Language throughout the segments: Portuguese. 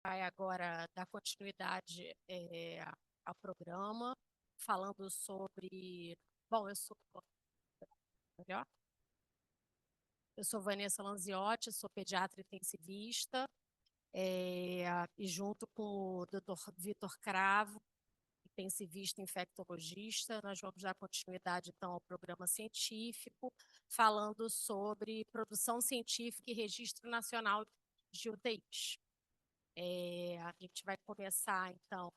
vai agora dar continuidade ao programa, falando sobre... Bom, melhor? Eu sou Vanessa Lanziotti, sou pediatra intensivista, e junto com o Dr. Vitor Cravo, intensivista infectologista, nós vamos dar continuidade, então, ao programa científico, falando sobre produção científica e registro nacional de UTIs. A gente vai começar, então,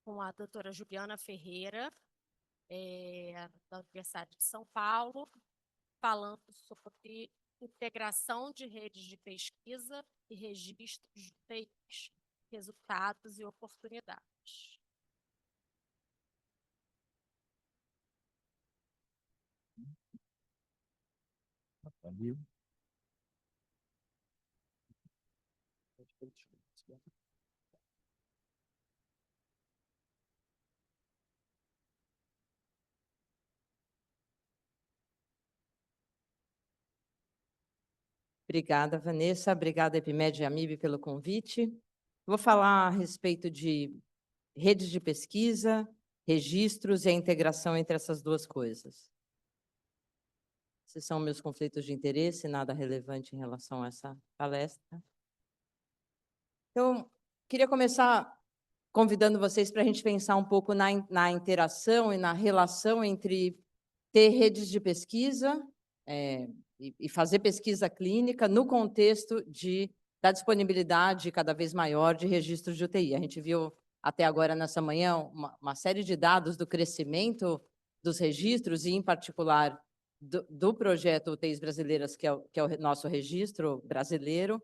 com a doutora Juliana Ferreira, da Universidade de São Paulo, falando sobre integração de redes de pesquisa e registros de UTIs, resultados e oportunidades. Valeu. Obrigada, Vanessa. Obrigada, Epimed e Amib, pelo convite. Vou falar a respeito de redes de pesquisa, registros e a integração entre essas duas coisas. Esses são meus conflitos de interesse, nada relevante em relação a essa palestra. Então, queria começar convidando vocês para a gente pensar um pouco na interação e na relação entre ter redes de pesquisa e fazer pesquisa clínica no contexto da disponibilidade cada vez maior de registros de UTI. A gente viu até agora, nessa manhã, uma série de dados do crescimento dos registros e, em particular, do projeto UTIs Brasileiras, que é o nosso registro brasileiro.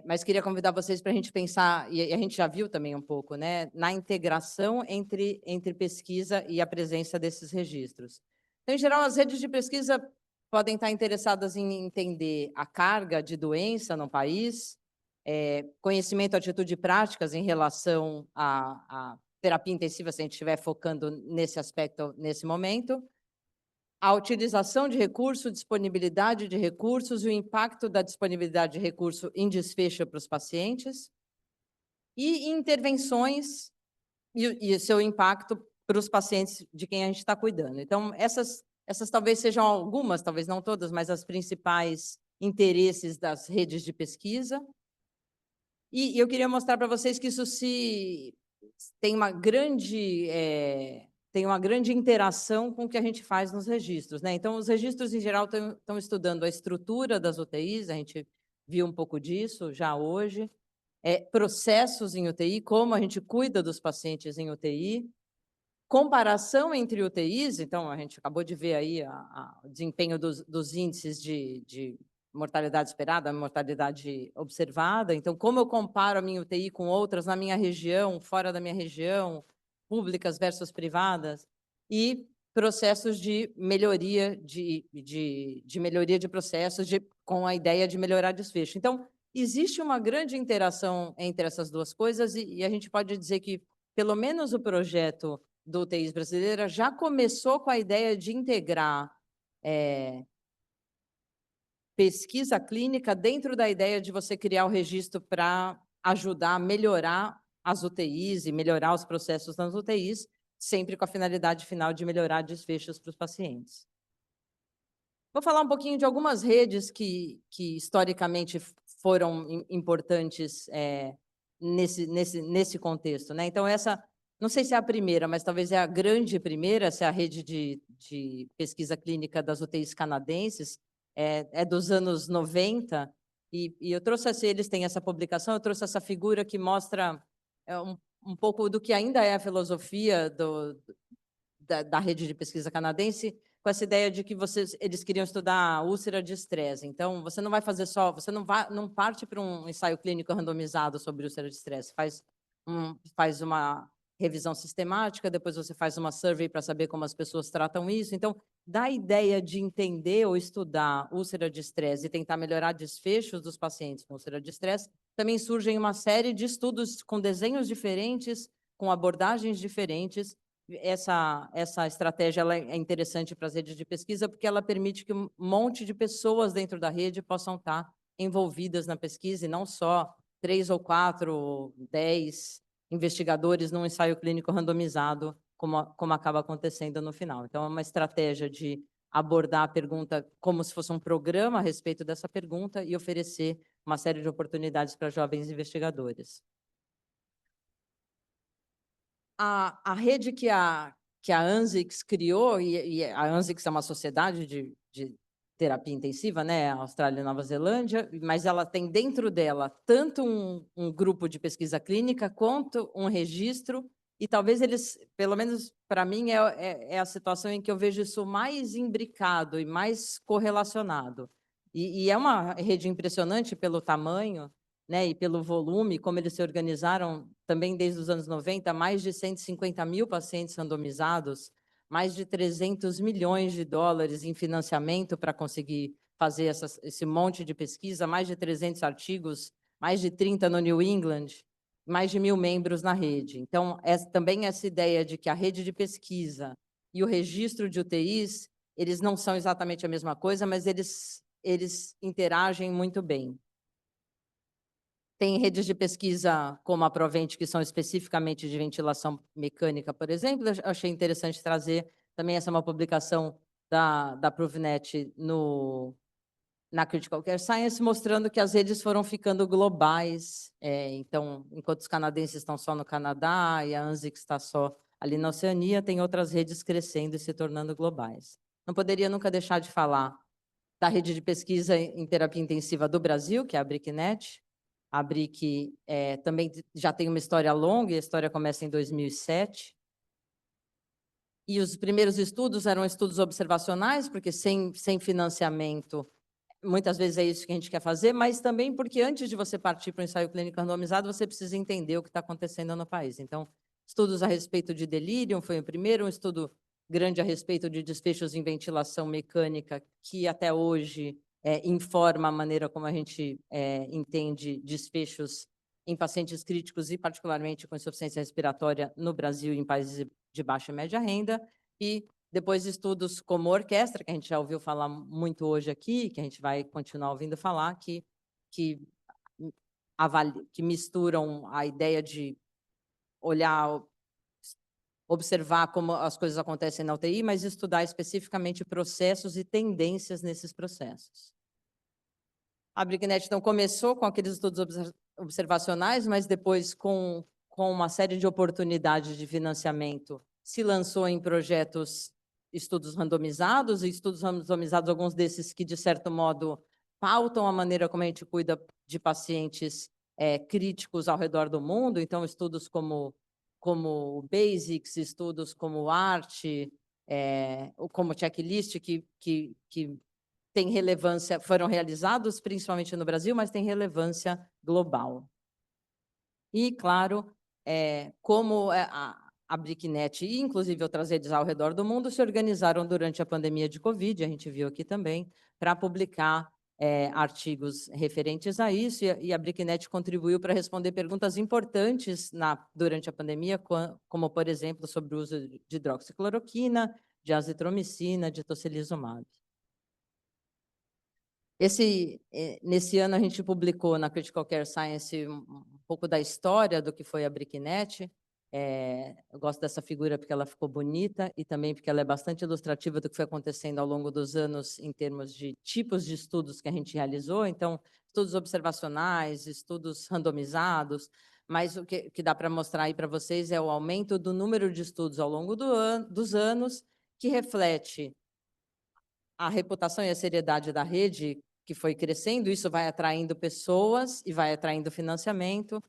Mas queria convidar vocês para a gente pensar, e a gente já viu também um pouco, né, na integração entre pesquisa e a presença desses registros. Então, em geral, as redes de pesquisa podem estar interessadas em entender a carga de doença no país, conhecimento, atitude e práticas em relação à terapia intensiva, se a gente estiver focando nesse aspecto nesse momento, a utilização de recursos, disponibilidade de recursos e o impacto da disponibilidade de recurso em desfecho para os pacientes, e intervenções e seu impacto para os pacientes de quem a gente está cuidando. Então, essas talvez sejam algumas, talvez não todas, mas as principais interesses das redes de pesquisa. E eu queria mostrar para vocês que isso tem uma grande interação com o que a gente faz nos registros, né? Então, os registros, em geral, estão estudando a estrutura das UTIs, a gente viu um pouco disso já hoje, processos em UTI, como a gente cuida dos pacientes em UTI, comparação entre UTIs, então, a gente acabou de ver aí o desempenho dos índices de mortalidade esperada, mortalidade observada. Então, como eu comparo a minha UTI com outras na minha região, fora da minha região, públicas versus privadas, e processos de melhoria de melhoria de processos com a ideia de melhorar desfecho. Então, existe uma grande interação entre essas duas coisas e a gente pode dizer que, pelo menos o projeto do UTIs Brasileira já começou com a ideia de integrar pesquisa clínica dentro da ideia de você criar o registro para ajudar a melhorar as UTIs e melhorar os processos nas UTIs, sempre com a finalidade final de melhorar desfechos para os pacientes. Vou falar um pouquinho de algumas redes que historicamente foram importantes nesse contexto, né? Então, não sei se é a primeira, mas talvez é a grande primeira, essa é a rede de pesquisa clínica das UTIs canadenses, dos anos 90, e eu trouxe eles têm essa publicação, eu trouxe essa figura que mostra um pouco do que ainda é a filosofia da rede de pesquisa canadense, com essa ideia de que eles queriam estudar úlcera de estresse. Então, você não vai fazer você não parte para um ensaio clínico randomizado sobre úlcera de estresse, faz uma revisão sistemática, depois você faz uma survey para saber como as pessoas tratam isso. Então, da ideia de entender ou estudar úlcera de estresse e tentar melhorar desfechos dos pacientes com úlcera de estresse, também surgem uma série de estudos com desenhos diferentes, com abordagens diferentes. Essa estratégia ela é interessante para as redes de pesquisa, porque ela permite que um monte de pessoas dentro da rede possam estar envolvidas na pesquisa, e não só 3 ou 4, ou 10 investigadores num ensaio clínico randomizado, como acaba acontecendo no final. Então, é uma estratégia de abordar a pergunta como se fosse um programa a respeito dessa pergunta e oferecer uma série de oportunidades para jovens investigadores. A rede que a ANSICS criou, e a ANSICS é uma sociedade de terapia intensiva, né, Austrália e Nova Zelândia, mas ela tem dentro dela tanto um grupo de pesquisa clínica quanto um registro, e talvez eles, pelo menos para mim, é a situação em que eu vejo isso mais imbricado e mais correlacionado. E é uma rede impressionante pelo tamanho, né, e pelo volume, como eles se organizaram também desde os anos 90, mais de 150 mil pacientes randomizados, mais de 300 milhões de dólares em financiamento para conseguir fazer esse monte de pesquisa, mais de 300 artigos, mais de 30 no New England, mais de 1.000 membros na rede. Então, também essa ideia de que a rede de pesquisa e o registro de UTIs, eles não são exatamente a mesma coisa, mas eles interagem muito bem. Tem redes de pesquisa como a Provent, que são especificamente de ventilação mecânica, por exemplo. Eu achei interessante trazer também, essa é uma publicação da Provnet na Critical Care Science, mostrando que as redes foram ficando globais. Então, enquanto os canadenses estão só no Canadá e a ANSICS está só ali na Oceania, tem outras redes crescendo e se tornando globais. Não poderia nunca deixar de falar da rede de pesquisa em terapia intensiva do Brasil, que é a BRICNet. A BRIC também já tem uma história longa, e a história começa em 2007. E os primeiros estudos eram estudos observacionais, porque sem financiamento, muitas vezes é isso que a gente quer fazer, mas também porque antes de você partir para o ensaio clínico randomizado, você precisa entender o que está acontecendo no país. Então, estudos a respeito de delírio foi o primeiro, um estudo grande a respeito de desfechos em ventilação mecânica, que até hoje informa a maneira como a gente entende desfechos em pacientes críticos e particularmente com insuficiência respiratória no Brasil e em países de baixa e média renda, e depois estudos como orquestra, que a gente já ouviu falar muito hoje aqui, que a gente vai continuar ouvindo falar, que misturam a ideia de olhar, observar como as coisas acontecem na UTI, mas estudar especificamente processos e tendências nesses processos. A BRICNet, então, começou com aqueles estudos observacionais, mas depois, com uma série de oportunidades de financiamento, se lançou em projetos, estudos randomizados, e estudos randomizados, alguns desses que, de certo modo, pautam a maneira como a gente cuida de pacientes críticos ao redor do mundo. Então, estudos como o BASICS, estudos como o ART, como o Checklist, que tem relevância, foram realizados principalmente no Brasil, mas tem relevância global. E, claro, como a BRICNet e, inclusive, outras redes ao redor do mundo se organizaram durante a pandemia de Covid, a gente viu aqui também, para publicar artigos referentes a isso, e a BRICNet contribuiu para responder perguntas importantes durante a pandemia, como, por exemplo, sobre o uso de hidroxicloroquina, de azitromicina, de tocilizumab. Nesse ano, a gente publicou na Critical Care Science um pouco da história do que foi a BRICNet. Eu gosto dessa figura porque ela ficou bonita e também porque ela é bastante ilustrativa do que foi acontecendo ao longo dos anos em termos de tipos de estudos que a gente realizou. Então, estudos observacionais, estudos randomizados, mas o que dá para mostrar aí para vocês é o aumento do número de estudos ao longo dos anos, que reflete a reputação e a seriedade da rede, que foi crescendo. Isso vai atraindo pessoas e vai atraindo financiamento.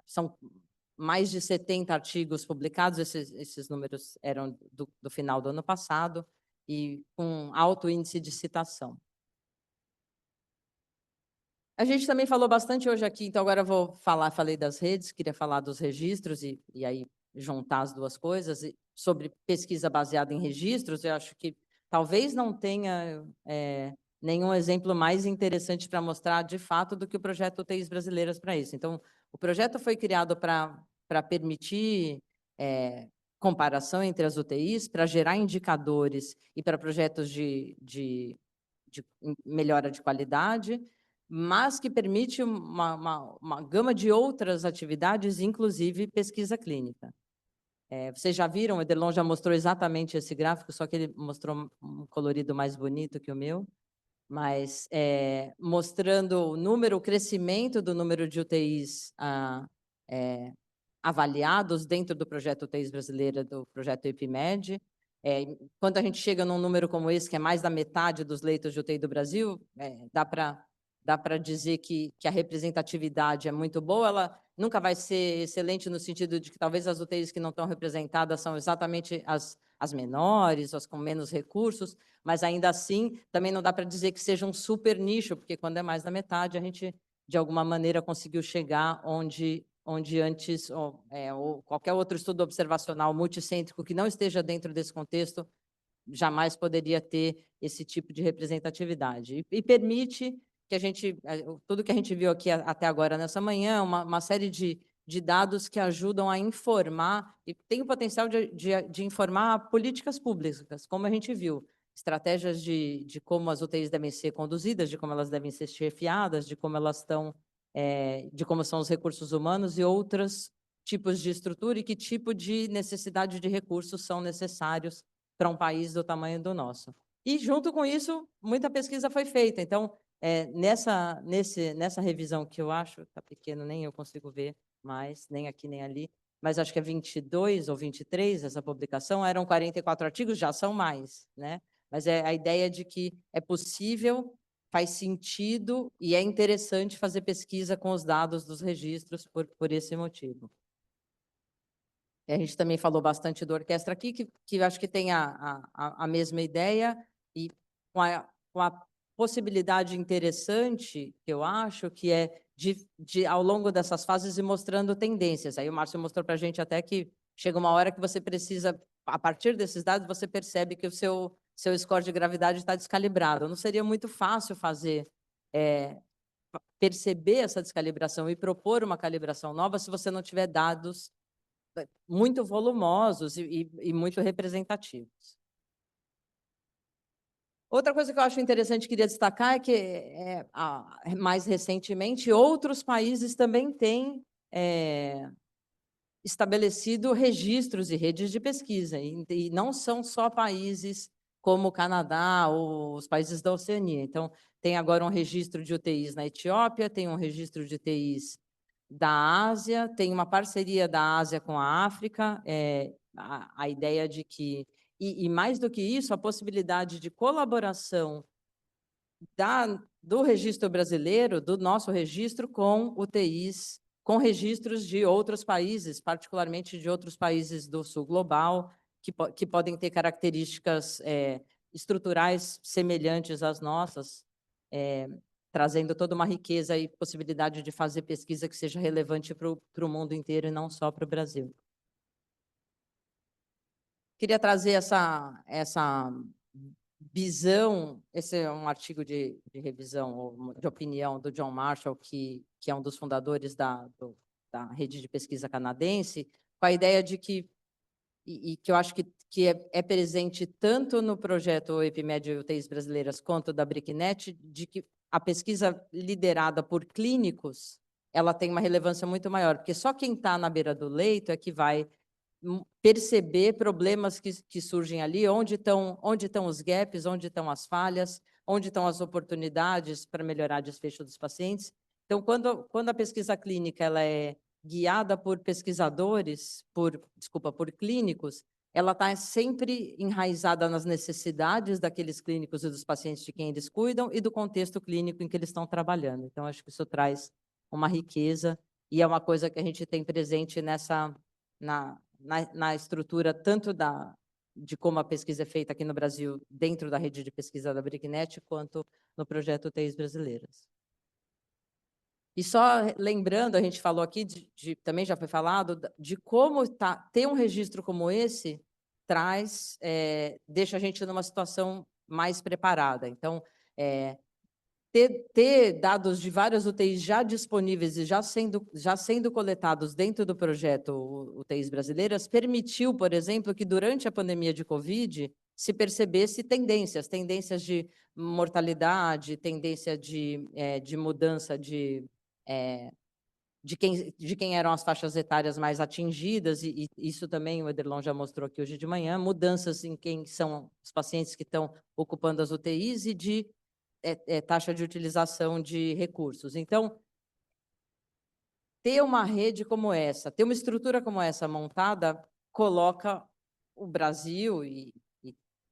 São mais de 70 artigos publicados, esses números eram do final do ano passado, e com alto índice de citação. A gente também falou bastante hoje aqui, então agora eu falei das redes, queria falar dos registros, e aí juntar as duas coisas, sobre pesquisa baseada em registros. Eu acho que talvez não tenha nenhum exemplo mais interessante para mostrar, de fato, do que o projeto UTIs Brasileiras para isso. Então, o projeto foi criado para permitir comparação entre as UTIs, para gerar indicadores e para projetos de melhora de qualidade. mas que permite uma gama de outras atividades, inclusive pesquisa clínica. Vocês já viram, o Edelon já mostrou exatamente esse gráfico, só que ele mostrou um colorido mais bonito que o meu, mas mostrando o crescimento do número de UTIs avaliados dentro do projeto UTIs brasileira, do projeto EPIMED. Quando a gente chega num número como esse, que é mais da metade dos leitos de UTI do Brasil, dá para dizer que a representatividade é muito boa. Ela nunca vai ser excelente no sentido de que talvez as UTIs que não estão representadas são exatamente as menores, as com menos recursos, mas ainda assim também não dá para dizer que seja um super nicho, porque quando é mais da metade, a gente, de alguma maneira, conseguiu chegar onde antes, ou qualquer outro estudo observacional multicêntrico que não esteja dentro desse contexto, jamais poderia ter esse tipo de representatividade. E permite que tudo que a gente viu aqui até agora nessa manhã, uma série de dados que ajudam a informar, e tem o potencial de informar políticas públicas, como a gente viu, estratégias de como as UTIs devem ser conduzidas, de como elas devem ser chefiadas, de como elas estão, de como são os recursos humanos e outros tipos de estrutura e que tipo de necessidade de recursos são necessários para um país do tamanho do nosso. E, junto com isso, muita pesquisa foi feita. Então, nessa revisão, que eu acho, está pequeno, nem eu consigo ver mais, nem aqui, nem ali, mas acho que é 22 ou 23 essa publicação, eram 44 artigos, já são mais, né? Mas é a ideia de que é possível, faz sentido e é interessante fazer pesquisa com os dados dos registros por esse motivo. A gente também falou bastante do orquestra aqui, que eu acho que tem a mesma ideia, e com a possibilidade interessante, que eu acho, que é de ao longo dessas fases, ir mostrando tendências. Aí o Márcio mostrou para a gente até que chega uma hora que você precisa, a partir desses dados, você percebe que o seu score de gravidade está descalibrado. Não seria muito fácil perceber essa descalibração e propor uma calibração nova se você não tiver dados muito volumosos e muito representativos. Outra coisa que eu acho interessante, queria destacar, é que, mais recentemente, outros países também têm estabelecido registros e redes de pesquisa, e não são só países como o Canadá ou os países da Oceania. Então, tem agora um registro de UTIs na Etiópia, tem um registro de UTIs da Ásia, tem uma parceria da Ásia com a África, a ideia de que, e mais do que isso, a possibilidade de colaboração do registro brasileiro, do nosso registro, com UTIs, com registros de outros países, particularmente de outros países do sul global, que podem ter características estruturais semelhantes às nossas, trazendo toda uma riqueza e possibilidade de fazer pesquisa que seja relevante para o mundo inteiro e não só para o Brasil. Queria trazer essa visão, esse é um artigo de revisão, ou de opinião, do John Marshall, que é um dos fundadores da rede de pesquisa canadense, com a ideia de que, e que eu acho que é presente tanto no projeto EPIMED UTIs brasileiras quanto da BRICNET, de que a pesquisa liderada por clínicos, ela tem uma relevância muito maior, porque só quem está na beira do leito é que vai perceber problemas que surgem ali, onde estão os gaps, onde estão as falhas, onde estão as oportunidades para melhorar o desfecho dos pacientes. Então, quando a pesquisa clínica ela é guiada por pesquisadores, por clínicos, ela está sempre enraizada nas necessidades daqueles clínicos e dos pacientes de quem eles cuidam e do contexto clínico em que eles estão trabalhando. Então, acho que isso traz uma riqueza e é uma coisa que a gente tem presente na estrutura tanto de como a pesquisa é feita aqui no Brasil, dentro da rede de pesquisa da BRICNET, quanto no projeto UTIs brasileiras. E só lembrando, a gente falou aqui, também já foi falado, de como ter um registro como esse deixa a gente numa situação mais preparada. Então, ter dados de várias UTIs já disponíveis e já sendo coletados dentro do projeto UTIs brasileiras permitiu, por exemplo, que durante a pandemia de Covid, se percebesse tendências de mortalidade, tendência de mudança de quem eram as faixas etárias mais atingidas, e isso também o Ederlon já mostrou aqui hoje de manhã, mudanças em quem são os pacientes que estão ocupando as UTIs e de taxa de utilização de recursos. Então, ter uma rede como essa, ter uma estrutura como essa montada, coloca o Brasil e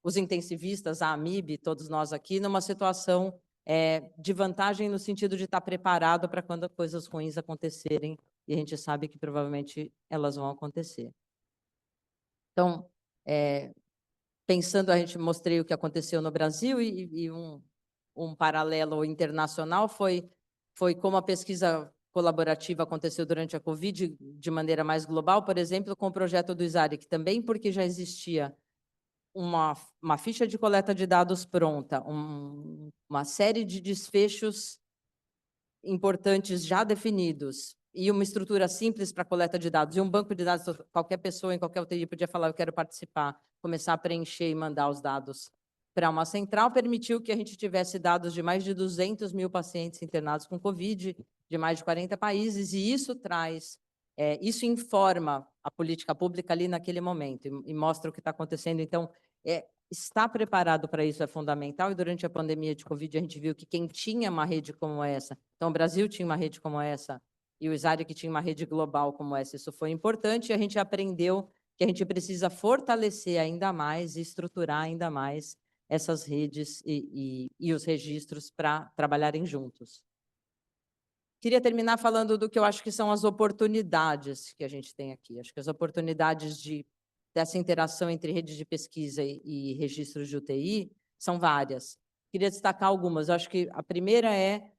os intensivistas, a AMIB, todos nós aqui, numa situação de vantagem no sentido de estar preparado para quando coisas ruins acontecerem, e a gente sabe que provavelmente elas vão acontecer. Então, pensando, a gente mostrei o que aconteceu no Brasil e um paralelo internacional foi como a pesquisa colaborativa aconteceu durante a Covid de maneira mais global, por exemplo, com o projeto do ISARI, que também porque já existia uma ficha de coleta de dados pronta, uma série de desfechos importantes já definidos e uma estrutura simples para coleta de dados e um banco de dados, qualquer pessoa em qualquer UTI podia falar, eu quero participar, começar a preencher e mandar os dados para uma central, permitiu que a gente tivesse dados de mais de 200 mil pacientes internados com Covid, de mais de 40 países, e isso isso informa a política pública ali naquele momento e mostra o que está acontecendo. Então, estar preparado para isso é fundamental, e durante a pandemia de Covid a gente viu que quem tinha uma rede como essa, então o Brasil tinha uma rede como essa, e o ISARI que tinha uma rede global como essa, isso foi importante, e a gente aprendeu que a gente precisa fortalecer ainda mais e estruturar ainda mais essas redes e os registros para trabalharem juntos. Queria terminar falando do que eu acho que são as oportunidades que a gente tem aqui. Acho que as oportunidades dessa interação entre redes de pesquisa e registros de UTI são várias. Queria destacar algumas. Eu acho que a primeira é,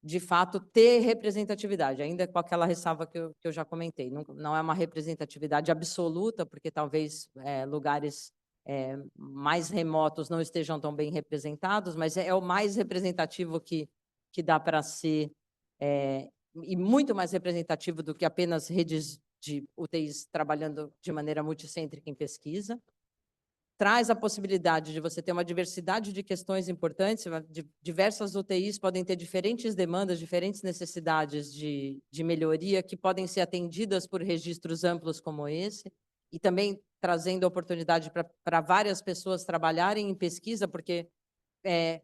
de fato, ter representatividade, ainda com aquela ressalva que eu já comentei. Não é uma representatividade absoluta, porque talvez lugares mais remotos não estejam tão bem representados, mas é o mais representativo que dá para ser, e muito mais representativo do que apenas redes de UTIs trabalhando de maneira multicêntrica em pesquisa. Traz a possibilidade de você ter uma diversidade de questões importantes, diversas UTIs podem ter diferentes demandas, diferentes necessidades de melhoria que podem ser atendidas por registros amplos como esse, e também trazendo a oportunidade para várias pessoas trabalharem em pesquisa, porque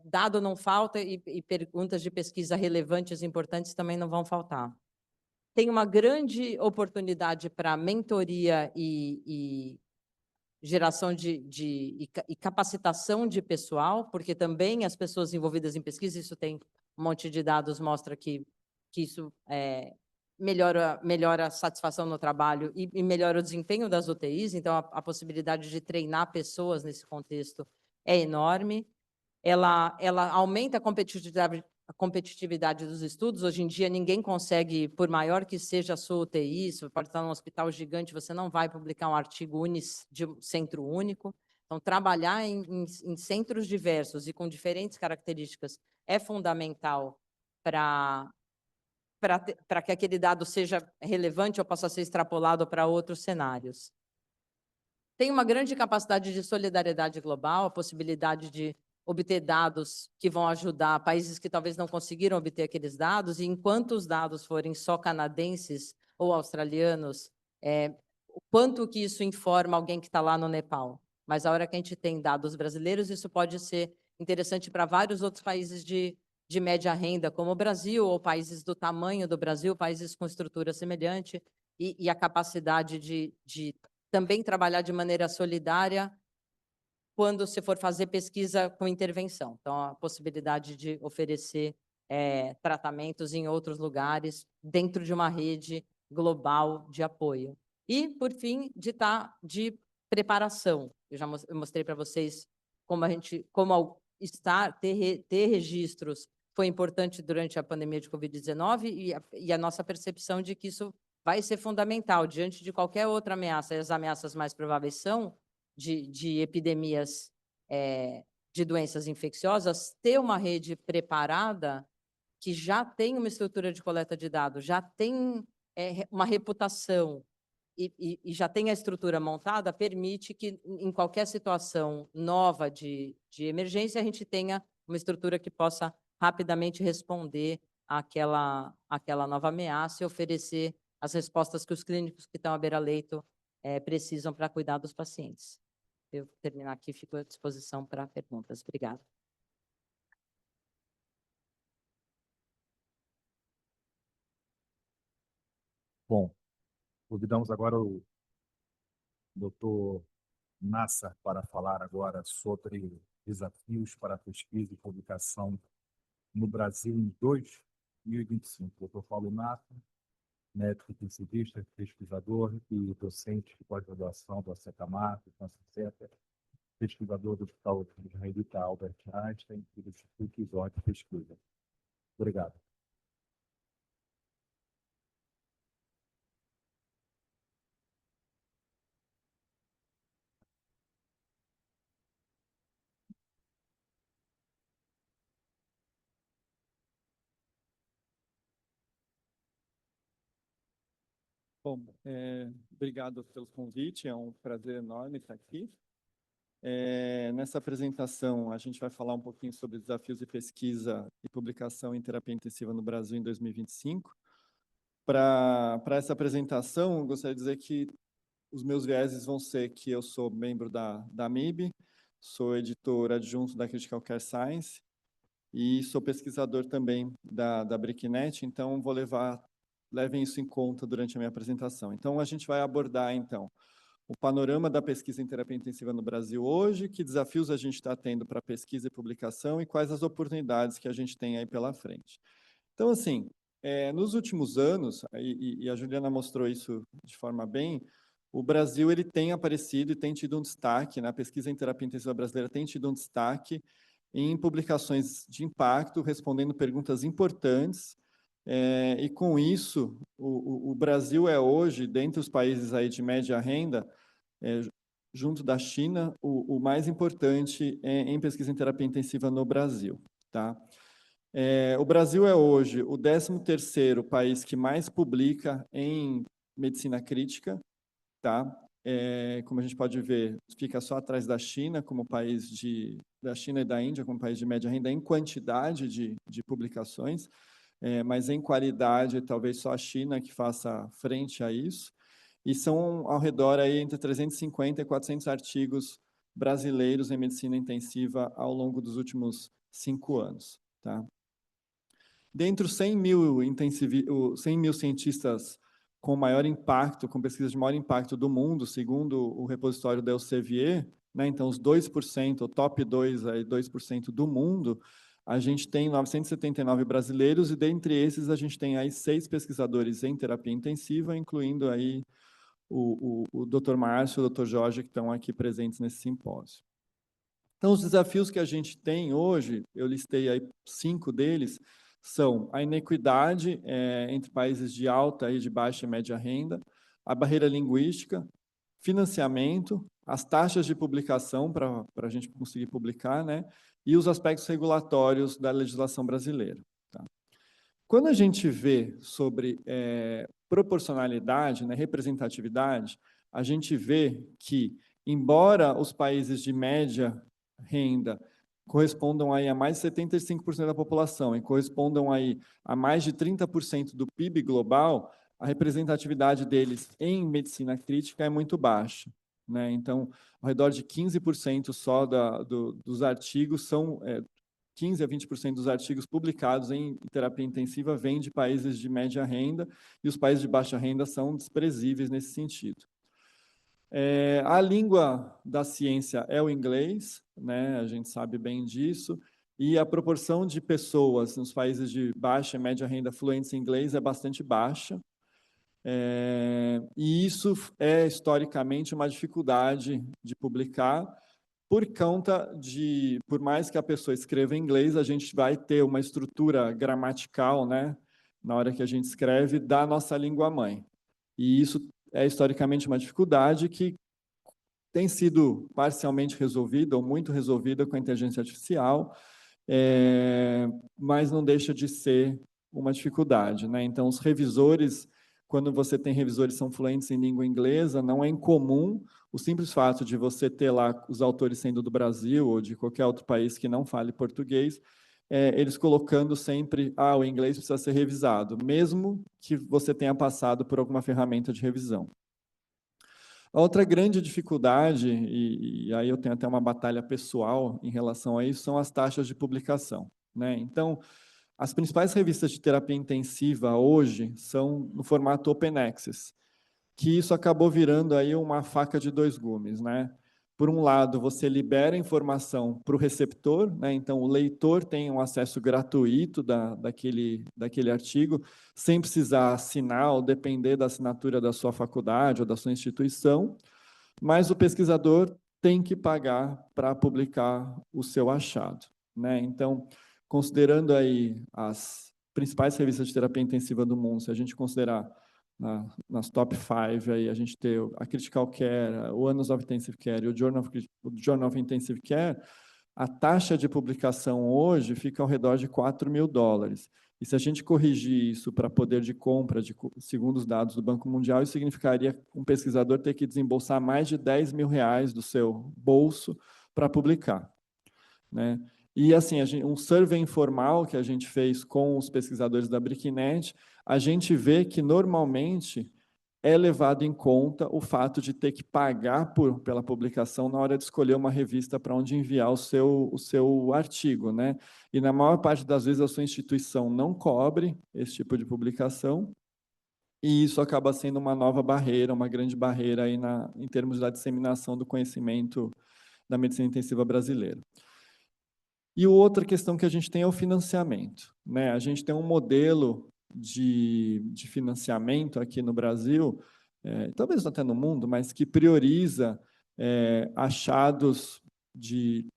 dado não falta e perguntas de pesquisa relevantes e importantes também não vão faltar. Tem uma grande oportunidade para mentoria e geração e capacitação de pessoal, porque também as pessoas envolvidas em pesquisa, isso tem um monte de dados, mostra que isso melhora a satisfação no trabalho e melhora o desempenho das UTIs, então a possibilidade de treinar pessoas nesse contexto é enorme. Ela aumenta a competitividade dos estudos. Hoje em dia, ninguém consegue, por maior que seja a sua UTI, você pode estar num hospital gigante, você não vai publicar um artigo de um centro único. Então, trabalhar em centros diversos e com diferentes características é fundamental para que aquele dado seja relevante ou possa ser extrapolado para outros cenários. Tem uma grande capacidade de solidariedade global, a possibilidade de obter dados que vão ajudar países que talvez não conseguiram obter aqueles dados, e enquanto os dados forem só canadenses ou australianos, o quanto que isso informa alguém que está lá no Nepal. Mas a hora que a gente tem dados brasileiros, isso pode ser interessante para vários outros países de média renda, como o Brasil, ou países do tamanho do Brasil, países com estrutura semelhante, e a capacidade de também trabalhar de maneira solidária quando se for fazer pesquisa com intervenção. Então, a possibilidade de oferecer tratamentos em outros lugares, dentro de uma rede global de apoio. E, por fim, de preparação. Eu mostrei para vocês como ter registros foi importante durante a pandemia de Covid-19 e a nossa percepção de que isso vai ser fundamental diante de qualquer outra ameaça. E as ameaças mais prováveis são de epidemias de doenças infecciosas, ter uma rede preparada que já tem uma estrutura de coleta de dados, já tem uma reputação e já tem a estrutura montada, permite que, em qualquer situação nova de emergência, a gente tenha uma estrutura que possa rapidamente responder àquela nova ameaça e oferecer as respostas que os clínicos que estão à beira-leito precisam para cuidar dos pacientes. Eu vou terminar aqui, fico à disposição para perguntas. Obrigada. Bom, convidamos agora o Dr. Nassar para falar agora sobre desafios para a pesquisa e publicação no Brasil em 2025. Dr. Paulo Nassar, médico intensivista, pesquisador e docente de pós-graduação do ACECAMAR, do Câncer Center, pesquisador do Hospital Israelita Albert Einstein e do Instituto Isor de Pesquisa. Obrigado. Bom, obrigado pelo convite, é um prazer enorme estar aqui. Nessa apresentação, a gente vai falar um pouquinho sobre desafios de pesquisa e publicação em terapia intensiva no Brasil em 2025. Para essa apresentação, eu gostaria de dizer que os meus vieses vão ser que eu sou membro da AMIB, sou editor adjunto da Critical Care Science e sou pesquisador também da BRICNET, então levem isso em conta durante a minha apresentação. Então, a gente vai abordar, então, o panorama da pesquisa em terapia intensiva no Brasil hoje, que desafios a gente está tendo para pesquisa e publicação e quais as oportunidades que a gente tem aí pela frente. Então, assim, nos últimos anos, e a Juliana mostrou isso de forma bem, o Brasil ele tem aparecido e tem tido um destaque, a pesquisa em terapia intensiva brasileira tem tido um destaque em publicações de impacto, respondendo perguntas importantes, e com isso, o Brasil é hoje, dentre os países aí de média renda, junto da China, o mais importante em pesquisa em terapia intensiva no Brasil. Tá? O Brasil é hoje o 13º país que mais publica em medicina crítica. Tá? Como a gente pode ver, fica só atrás da China, da China e da Índia, como país de média renda em quantidade de publicações. Mas em qualidade, talvez só a China que faça frente a isso, e são ao redor aí entre 350 e 400 artigos brasileiros em medicina intensiva ao longo dos últimos 5 anos. Tá? Dentre os 100 mil cientistas com maior impacto, com pesquisas de maior impacto do mundo, segundo o repositório da Elsevier, então os 2%, o top 2, aí, 2% do mundo, a gente tem 979 brasileiros e dentre esses a gente tem aí 6 pesquisadores em terapia intensiva, incluindo aí o Dr. Márcio e o Dr. Jorge, que estão aqui presentes nesse simpósio. Então, os desafios que a gente tem hoje, eu listei aí 5 deles, são a inequidade entre países de alta e de baixa e média renda, a barreira linguística, financiamento, as taxas de publicação para a gente conseguir publicar, e os aspectos regulatórios da legislação brasileira. Tá? Quando a gente vê sobre proporcionalidade, representatividade, a gente vê que, embora os países de média renda correspondam aí a mais de 75% da população e correspondam aí a mais de 30% do PIB global, a representatividade deles em medicina crítica é muito baixa. Então, ao redor de 15% só dos artigos 15 a 20% dos artigos publicados em terapia intensiva vêm de países de média renda e os países de baixa renda são desprezíveis nesse sentido. A língua da ciência é o inglês, a gente sabe bem disso, e a proporção de pessoas nos países de baixa e média renda fluentes em inglês é bastante baixa. E isso é historicamente uma dificuldade de publicar, por conta de, por mais que a pessoa escreva em inglês, a gente vai ter uma estrutura gramatical, na hora que a gente escreve, da nossa língua mãe. E isso é historicamente uma dificuldade que tem sido parcialmente resolvida, ou muito resolvida com a inteligência artificial, mas não deixa de ser uma dificuldade. Então, os revisores quando você tem revisores que são fluentes em língua inglesa, não é incomum o simples fato de você ter lá os autores sendo do Brasil ou de qualquer outro país que não fale português, eles colocando sempre, o inglês precisa ser revisado, mesmo que você tenha passado por alguma ferramenta de revisão. A outra grande dificuldade, e aí eu tenho até uma batalha pessoal em relação a isso, são as taxas de publicação, né? Então, as principais revistas de terapia intensiva hoje são no formato Open Access, que isso acabou virando aí uma faca de dois gumes, né? Por um lado, você libera informação para o receptor, né? Então o leitor tem um acesso gratuito daquele artigo, sem precisar assinar ou depender da assinatura da sua faculdade ou da sua instituição, mas o pesquisador tem que pagar para publicar o seu achado, né? Então, considerando aí as principais revistas de terapia intensiva do mundo, se a gente considerar nas top 5, aí a gente tem a Critical Care, o Annals of Intensive Care e o Journal of Intensive Care, a taxa de publicação hoje fica ao redor de $4.000. E se a gente corrigir isso para poder de compra, segundo os dados do Banco Mundial, isso significaria um pesquisador ter que desembolsar mais de R$10.000 do seu bolso para publicar, né? E assim, um survey informal que a gente fez com os pesquisadores da BRICNet, a gente vê que normalmente é levado em conta o fato de ter que pagar pela publicação na hora de escolher uma revista para onde enviar o seu artigo, né? E na maior parte das vezes a sua instituição não cobre esse tipo de publicação, e isso acaba sendo uma nova barreira, uma grande barreira aí em termos da disseminação do conhecimento da medicina intensiva brasileira. E outra questão que a gente tem é o financiamento, né? A gente tem um modelo de financiamento aqui no Brasil, talvez até no mundo, mas que prioriza achados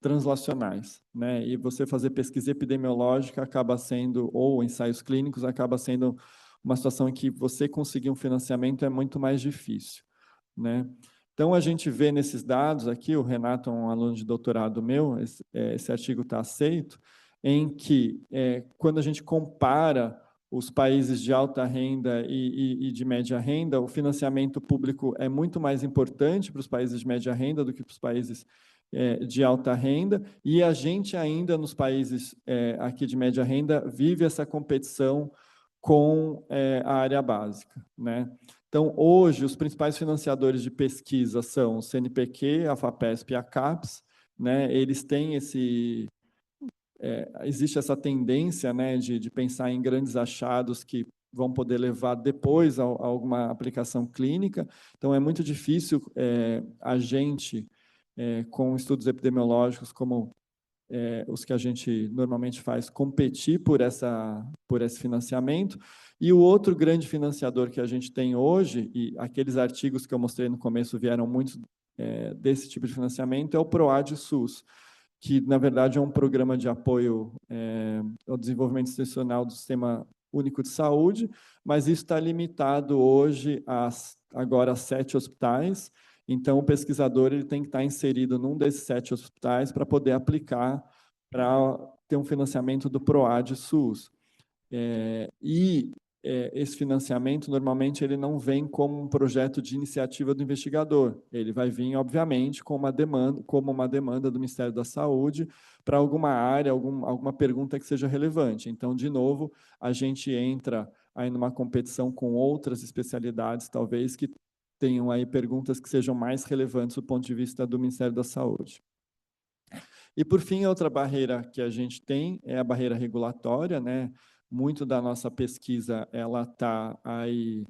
translacionais, né? E você fazer pesquisa epidemiológica acaba sendo, ou ensaios clínicos, acaba sendo uma situação em que você conseguir um financiamento é muito mais difícil, né? Então, a gente vê nesses dados aqui, o Renato é um aluno de doutorado meu, esse artigo está aceito, em que, quando a gente compara os países de alta renda e de média renda, o financiamento público é muito mais importante para os países de média renda do que para os países de alta renda, e a gente ainda, nos países aqui de média renda, vive essa competição com a área básica, né? Então, hoje, os principais financiadores de pesquisa são o CNPq, a FAPESP e a CAPES, né? Eles têm existe essa tendência, né, de pensar em grandes achados que vão poder levar depois a alguma aplicação clínica. Então, é muito difícil a gente, com estudos epidemiológicos como os que a gente normalmente faz, competir por esse financiamento. E o outro grande financiador que a gente tem hoje, e aqueles artigos que eu mostrei no começo vieram muitos desse tipo de financiamento, é o PROAD-SUS, que, na verdade, é um programa de apoio ao desenvolvimento institucional do Sistema Único de Saúde, mas isso está limitado hoje agora a 7 hospitais. Então, o pesquisador ele tem que estar inserido num desses 7 hospitais para poder aplicar para ter um financiamento do PROAD-SUS. Esse financiamento, normalmente, ele não vem como um projeto de iniciativa do investigador. Ele vai vir, obviamente, como uma demanda do Ministério da Saúde para alguma área, alguma pergunta que seja relevante. Então, de novo, a gente entra aí numa competição com outras especialidades, talvez, que tenham aí perguntas que sejam mais relevantes do ponto de vista do Ministério da Saúde. E, por fim, a outra barreira que a gente tem é a barreira regulatória, né? Muito da nossa pesquisa ela está aí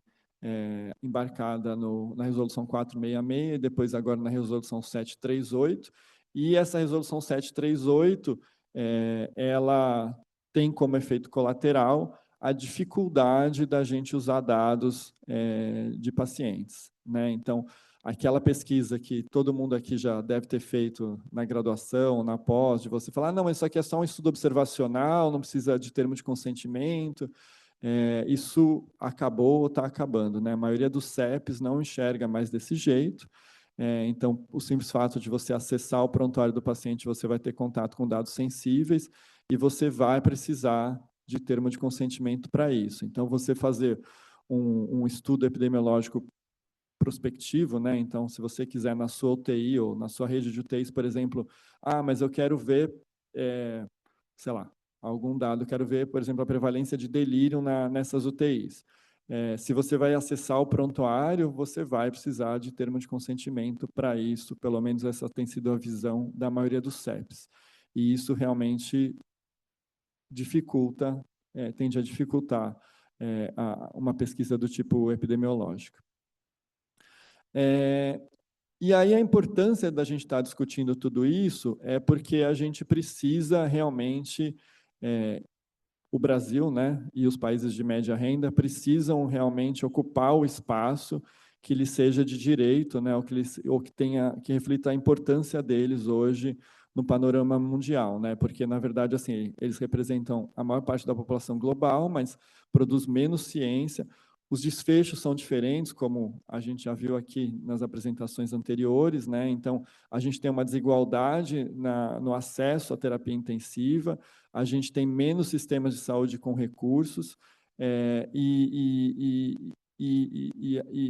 embarcada na Resolução 466 e depois agora na Resolução 738. E essa Resolução 738 ela tem como efeito colateral a dificuldade da gente usar dados de pacientes, né? Então, aquela pesquisa que todo mundo aqui já deve ter feito na graduação, na pós, de você falar, não, mas isso aqui é só um estudo observacional, não precisa de termo de consentimento, isso acabou ou está acabando, né? A maioria dos CEPs não enxerga mais desse jeito, então, o simples fato de você acessar o prontuário do paciente, você vai ter contato com dados sensíveis e você vai precisar de termo de consentimento para isso. Então, você fazer um estudo epidemiológico prospectivo, né? Então, se você quiser na sua UTI ou na sua rede de UTIs, por exemplo, mas eu quero ver, sei lá, algum dado, quero ver, por exemplo, a prevalência de delírio nessas UTIs. Se você vai acessar o prontuário, você vai precisar de termo de consentimento para isso, pelo menos essa tem sido a visão da maioria dos CEPs. E isso realmente dificulta, tende a dificultar uma pesquisa do tipo epidemiológico. E aí a importância da gente estar discutindo tudo isso é porque a gente precisa realmente, o Brasil, né, e os países de média renda precisam realmente ocupar o espaço que lhe seja de direito, né, ou que reflita a importância deles hoje no panorama mundial, né, porque na verdade assim eles representam a maior parte da população global, mas produz menos ciência. Os desfechos são diferentes, como a gente já viu aqui nas apresentações anteriores, né? Então, a gente tem uma desigualdade no acesso à terapia intensiva, a gente tem menos sistemas de saúde com recursos,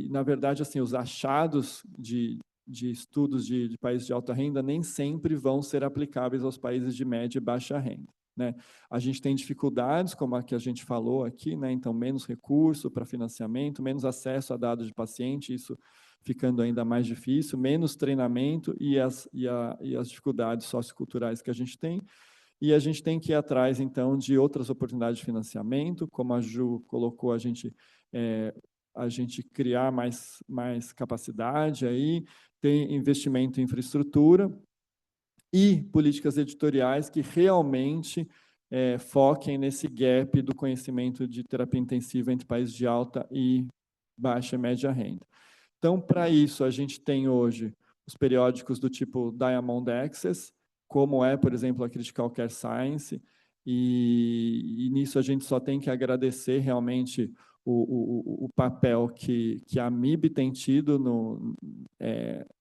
na verdade, assim, os achados de estudos de países de alta renda nem sempre vão ser aplicáveis aos países de média e baixa renda. Né? A gente tem dificuldades, como a que a gente falou aqui, né? Então, menos recurso para financiamento, menos acesso a dados de paciente, isso ficando ainda mais difícil, menos treinamento e as dificuldades socioculturais que a gente tem. E a gente tem que ir atrás, então, de outras oportunidades de financiamento, como a Ju colocou, a gente criar mais capacidade aí, tem investimento em infraestrutura, e políticas editoriais que realmente foquem nesse gap do conhecimento de terapia intensiva entre países de alta e baixa e média renda. Então, para isso, a gente tem hoje os periódicos do tipo Diamond Access, como por exemplo, a Critical Care Science, e nisso a gente só tem que agradecer realmente o papel que a MIB tem tido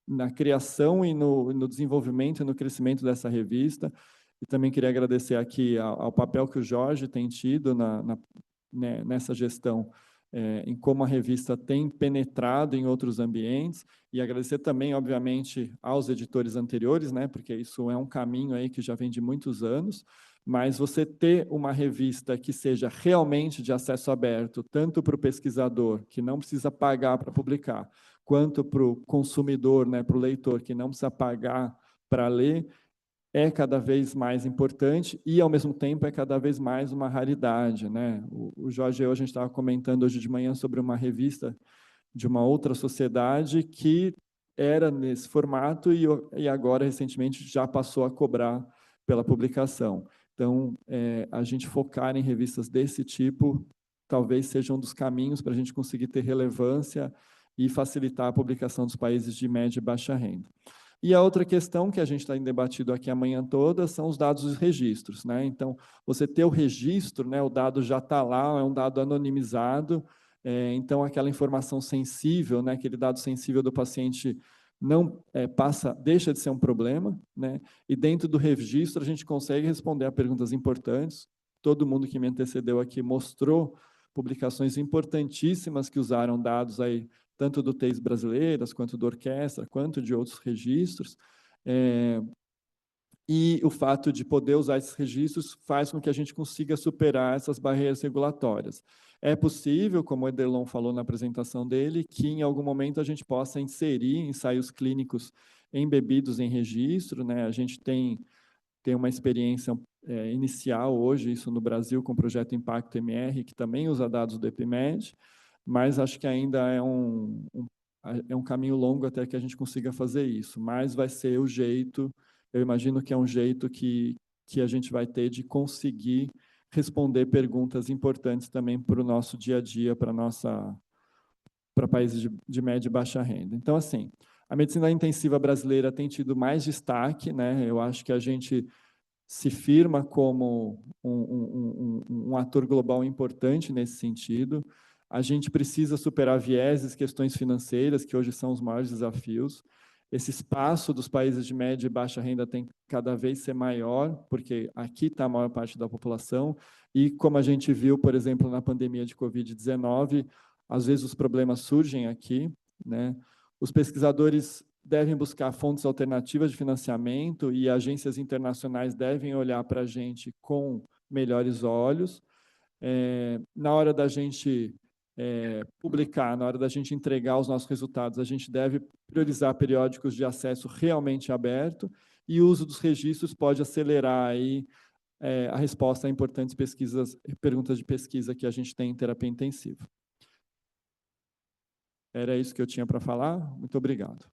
na criação e no desenvolvimento e no crescimento dessa revista. E também queria agradecer aqui ao papel que o Jorge tem tido nessa gestão, em como a revista tem penetrado em outros ambientes, e agradecer também, obviamente, aos editores anteriores, né, porque isso é um caminho aí que já vem de muitos anos, mas você ter uma revista que seja realmente de acesso aberto, tanto para o pesquisador, que não precisa pagar para publicar, quanto para o consumidor, né, para o leitor, que não precisa pagar para ler, é cada vez mais importante e, ao mesmo tempo, é cada vez mais uma raridade, né? O Jorge e eu, a gente estava comentando hoje de manhã sobre uma revista de uma outra sociedade que era nesse formato e agora, recentemente, já passou a cobrar pela publicação. Então, a gente focar em revistas desse tipo talvez seja um dos caminhos para a gente conseguir ter relevância e facilitar a publicação dos países de média e baixa renda. E a outra questão que a gente está debatido aqui amanhã toda são os dados dos registros, né? Então, você ter o registro, né, o dado já está lá, é um dado anonimizado, então aquela informação sensível, né, aquele dado sensível do paciente não deixa de ser um problema, né? E dentro do registro a gente consegue responder a perguntas importantes. Todo mundo que me antecedeu aqui mostrou publicações importantíssimas que usaram dados aí tanto do TEIs brasileiras, quanto do Orquestra, quanto de outros registros, e o fato de poder usar esses registros faz com que a gente consiga superar essas barreiras regulatórias. É possível, como o Ederlon falou na apresentação dele, que em algum momento a gente possa inserir ensaios clínicos embebidos em registro, né? A gente tem uma experiência inicial hoje, isso no Brasil, com o projeto Impacto MR, que também usa dados do EpiMed, mas acho que ainda é um caminho longo até que a gente consiga fazer isso, mas vai ser o jeito, eu imagino que é um jeito que a gente vai ter de conseguir responder perguntas importantes também para o nosso dia a dia, para países de média e baixa renda. Então, assim, a medicina intensiva brasileira tem tido mais destaque, né? Eu acho que a gente se firma como um ator global importante nesse sentido. A gente precisa superar vieses, questões financeiras, que hoje são os maiores desafios. Esse espaço dos países de média e baixa renda tem que cada vez ser maior, porque aqui está a maior parte da população, e como a gente viu, por exemplo, na pandemia de Covid-19, às vezes os problemas surgem aqui, né? Os pesquisadores devem buscar fontes alternativas de financiamento e agências internacionais devem olhar para a gente com melhores olhos. Na hora da gente publicar, na hora da gente entregar os nossos resultados, a gente deve priorizar periódicos de acesso realmente aberto e o uso dos registros pode acelerar aí, a resposta a importantes perguntas de pesquisa que a gente tem em terapia intensiva. Era isso que eu tinha para falar. Muito obrigado.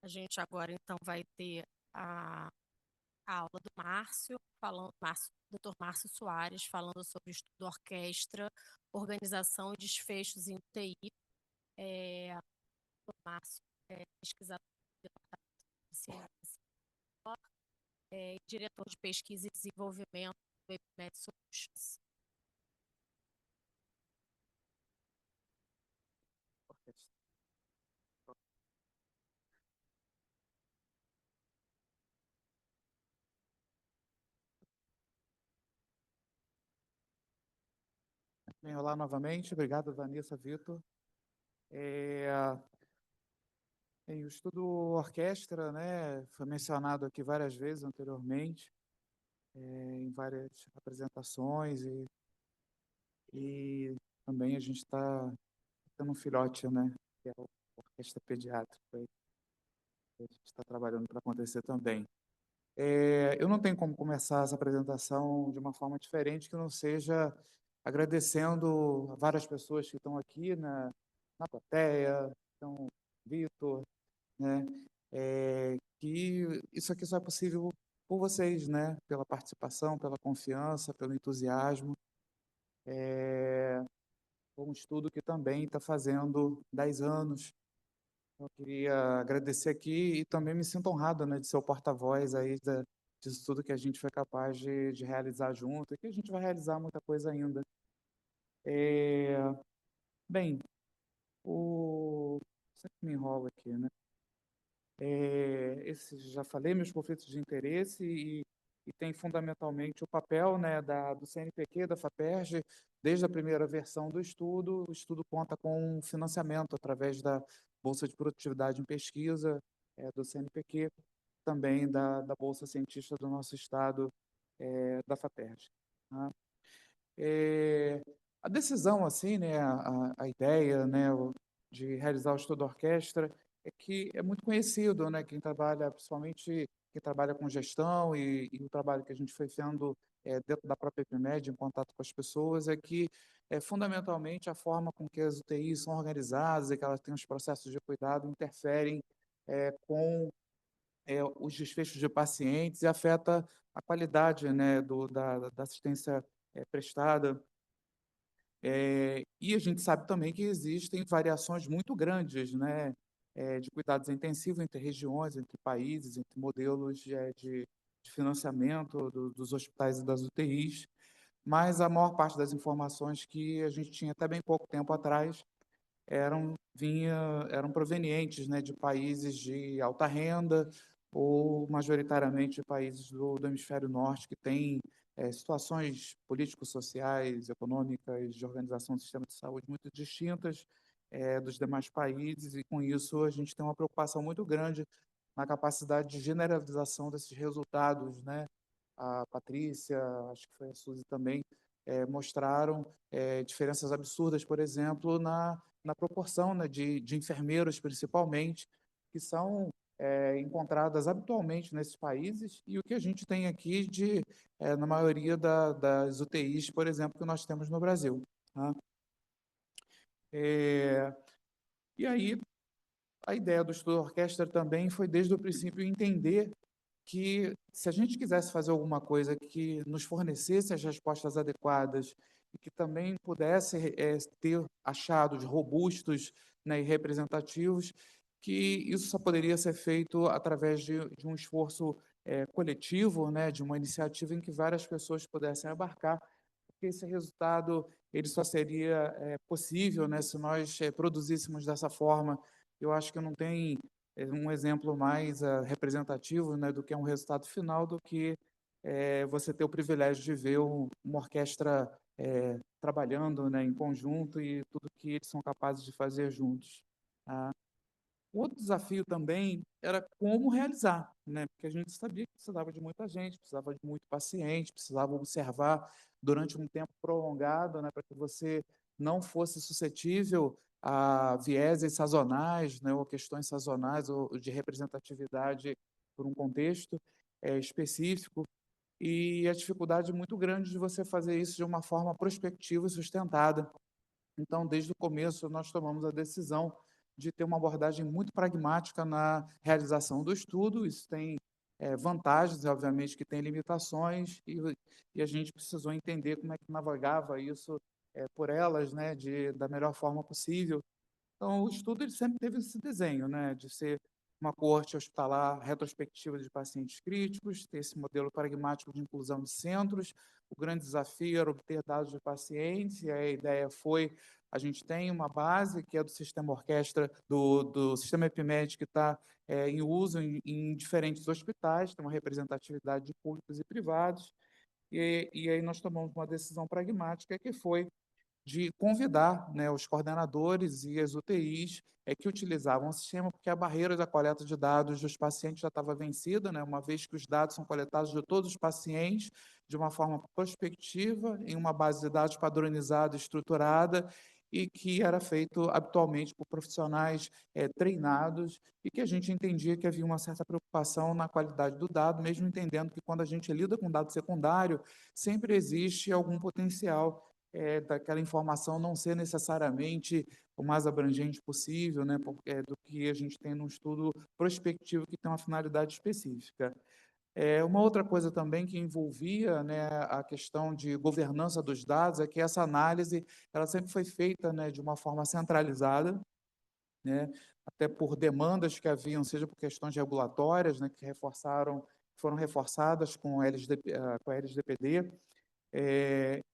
A gente agora, então, vai ter a aula do Márcio, Dr. Márcio Soares, falando sobre estudo orquestra, organização e desfechos em UTI. Dr. Márcio é pesquisador do Departamento de Ciência, diretor de pesquisa e desenvolvimento do EpiMed Solutions. Bem, olá novamente, obrigado, Vanessa, Vitor. O estudo orquestra, né, foi mencionado aqui várias vezes anteriormente, em várias apresentações, e também a gente está tendo um filhote, né, que é a orquestra pediátrica, que a gente está trabalhando para acontecer também. Eu não tenho como começar essa apresentação de uma forma diferente que não seja agradecendo a várias pessoas que estão aqui na plateia, então, Vitor, né, que isso aqui só é possível por vocês, né, pela participação, pela confiança, pelo entusiasmo. Um estudo que também está fazendo 10 anos. Eu queria agradecer aqui e também me sinto honrado, né, de ser o porta-voz aí disso tudo que a gente foi capaz de realizar junto e que a gente vai realizar muita coisa ainda. Bem, sempre me enrolo aqui, né? Já falei, meus conflitos de interesse e tem fundamentalmente o papel, né, do CNPq, da FAPERJ, desde a primeira versão do estudo. O estudo conta com financiamento através da Bolsa de Produtividade em Pesquisa, do CNPq, também da Bolsa Cientista do nosso estado, da FAPERJ. Tá? A decisão, assim, né, a ideia, né, de realizar o estudo orquestra é que é muito conhecido, né, quem trabalha, principalmente quem trabalha com gestão e o trabalho que a gente foi fazendo dentro da própria EpiMed, em contato com as pessoas, é que fundamentalmente a forma com que as UTIs são organizadas e que elas têm os processos de cuidado interferem com os desfechos de pacientes e afeta a qualidade, né, da assistência prestada. E a gente sabe também que existem variações muito grandes, né, de cuidados intensivos entre regiões, entre países, entre modelos de financiamento dos hospitais e das UTIs, mas a maior parte das informações que a gente tinha até bem pouco tempo atrás eram provenientes, né, de países de alta renda ou majoritariamente de países do hemisfério norte que têm situações político-sociais, econômicas, de organização do sistema de saúde muito distintas dos demais países, e com isso a gente tem uma preocupação muito grande na capacidade de generalização desses resultados, né? A Patrícia, acho que foi a Suzy também, mostraram diferenças absurdas, por exemplo, na proporção, né, de enfermeiros, principalmente, que são encontradas habitualmente nesses países, e o que a gente tem aqui na maioria das UTIs, por exemplo, que nós temos no Brasil. Tá? E aí, a ideia do estudo orquestra também foi, desde o princípio, entender que, se a gente quisesse fazer alguma coisa que nos fornecesse as respostas adequadas e que também pudesse ter achados robustos, né, e representativos, que isso só poderia ser feito através de um esforço coletivo, né, de uma iniciativa em que várias pessoas pudessem abarcar, que esse resultado ele só seria possível, né, se nós produzíssemos dessa forma. Eu acho que não tem um exemplo mais representativo, né, do que é um resultado final, do que você ter o privilégio de ver uma orquestra trabalhando, né, em conjunto e tudo que eles são capazes de fazer juntos. Tá? O outro desafio também era como realizar, né? Porque a gente sabia que precisava de muita gente, precisava de muito paciente, precisava observar durante um tempo prolongado, né, para que você não fosse suscetível a vieses sazonais, né, ou questões sazonais ou de representatividade por um contexto específico. E a dificuldade muito grande de você fazer isso de uma forma prospectiva e sustentada. Então, desde o começo, nós tomamos a decisão de ter uma abordagem muito pragmática na realização do estudo. Isso tem vantagens, obviamente, que tem limitações, e a gente precisou entender como é que navegava isso por elas, né, da melhor forma possível. Então, o estudo ele sempre teve esse desenho, né, de ser uma coorte hospitalar retrospectiva de pacientes críticos, ter esse modelo pragmático de inclusão de centros. O grande desafio era obter dados de pacientes, e a ideia foi, a gente tem uma base que é do sistema orquestra, do sistema EpiMed, que está em uso em diferentes hospitais, tem uma representatividade de públicos e privados, e aí nós tomamos uma decisão pragmática, que foi de convidar, né, os coordenadores e as UTIs que utilizavam o sistema, porque a barreira da coleta de dados dos pacientes já estava vencida, né, uma vez que os dados são coletados de todos os pacientes de uma forma prospectiva, em uma base de dados padronizada, estruturada, e que era feito habitualmente por profissionais treinados, e que a gente entendia que havia uma certa preocupação na qualidade do dado, mesmo entendendo que quando a gente lida com dado secundário, sempre existe algum potencial daquela informação não ser necessariamente o mais abrangente possível, né, do que a gente tem num estudo prospectivo que tem uma finalidade específica. Uma outra coisa também que envolvia, né, a questão de governança dos dados é que essa análise ela sempre foi feita, né, de uma forma centralizada, né, até por demandas que haviam, seja por questões regulatórias, né, que foram reforçadas com com a LGPD,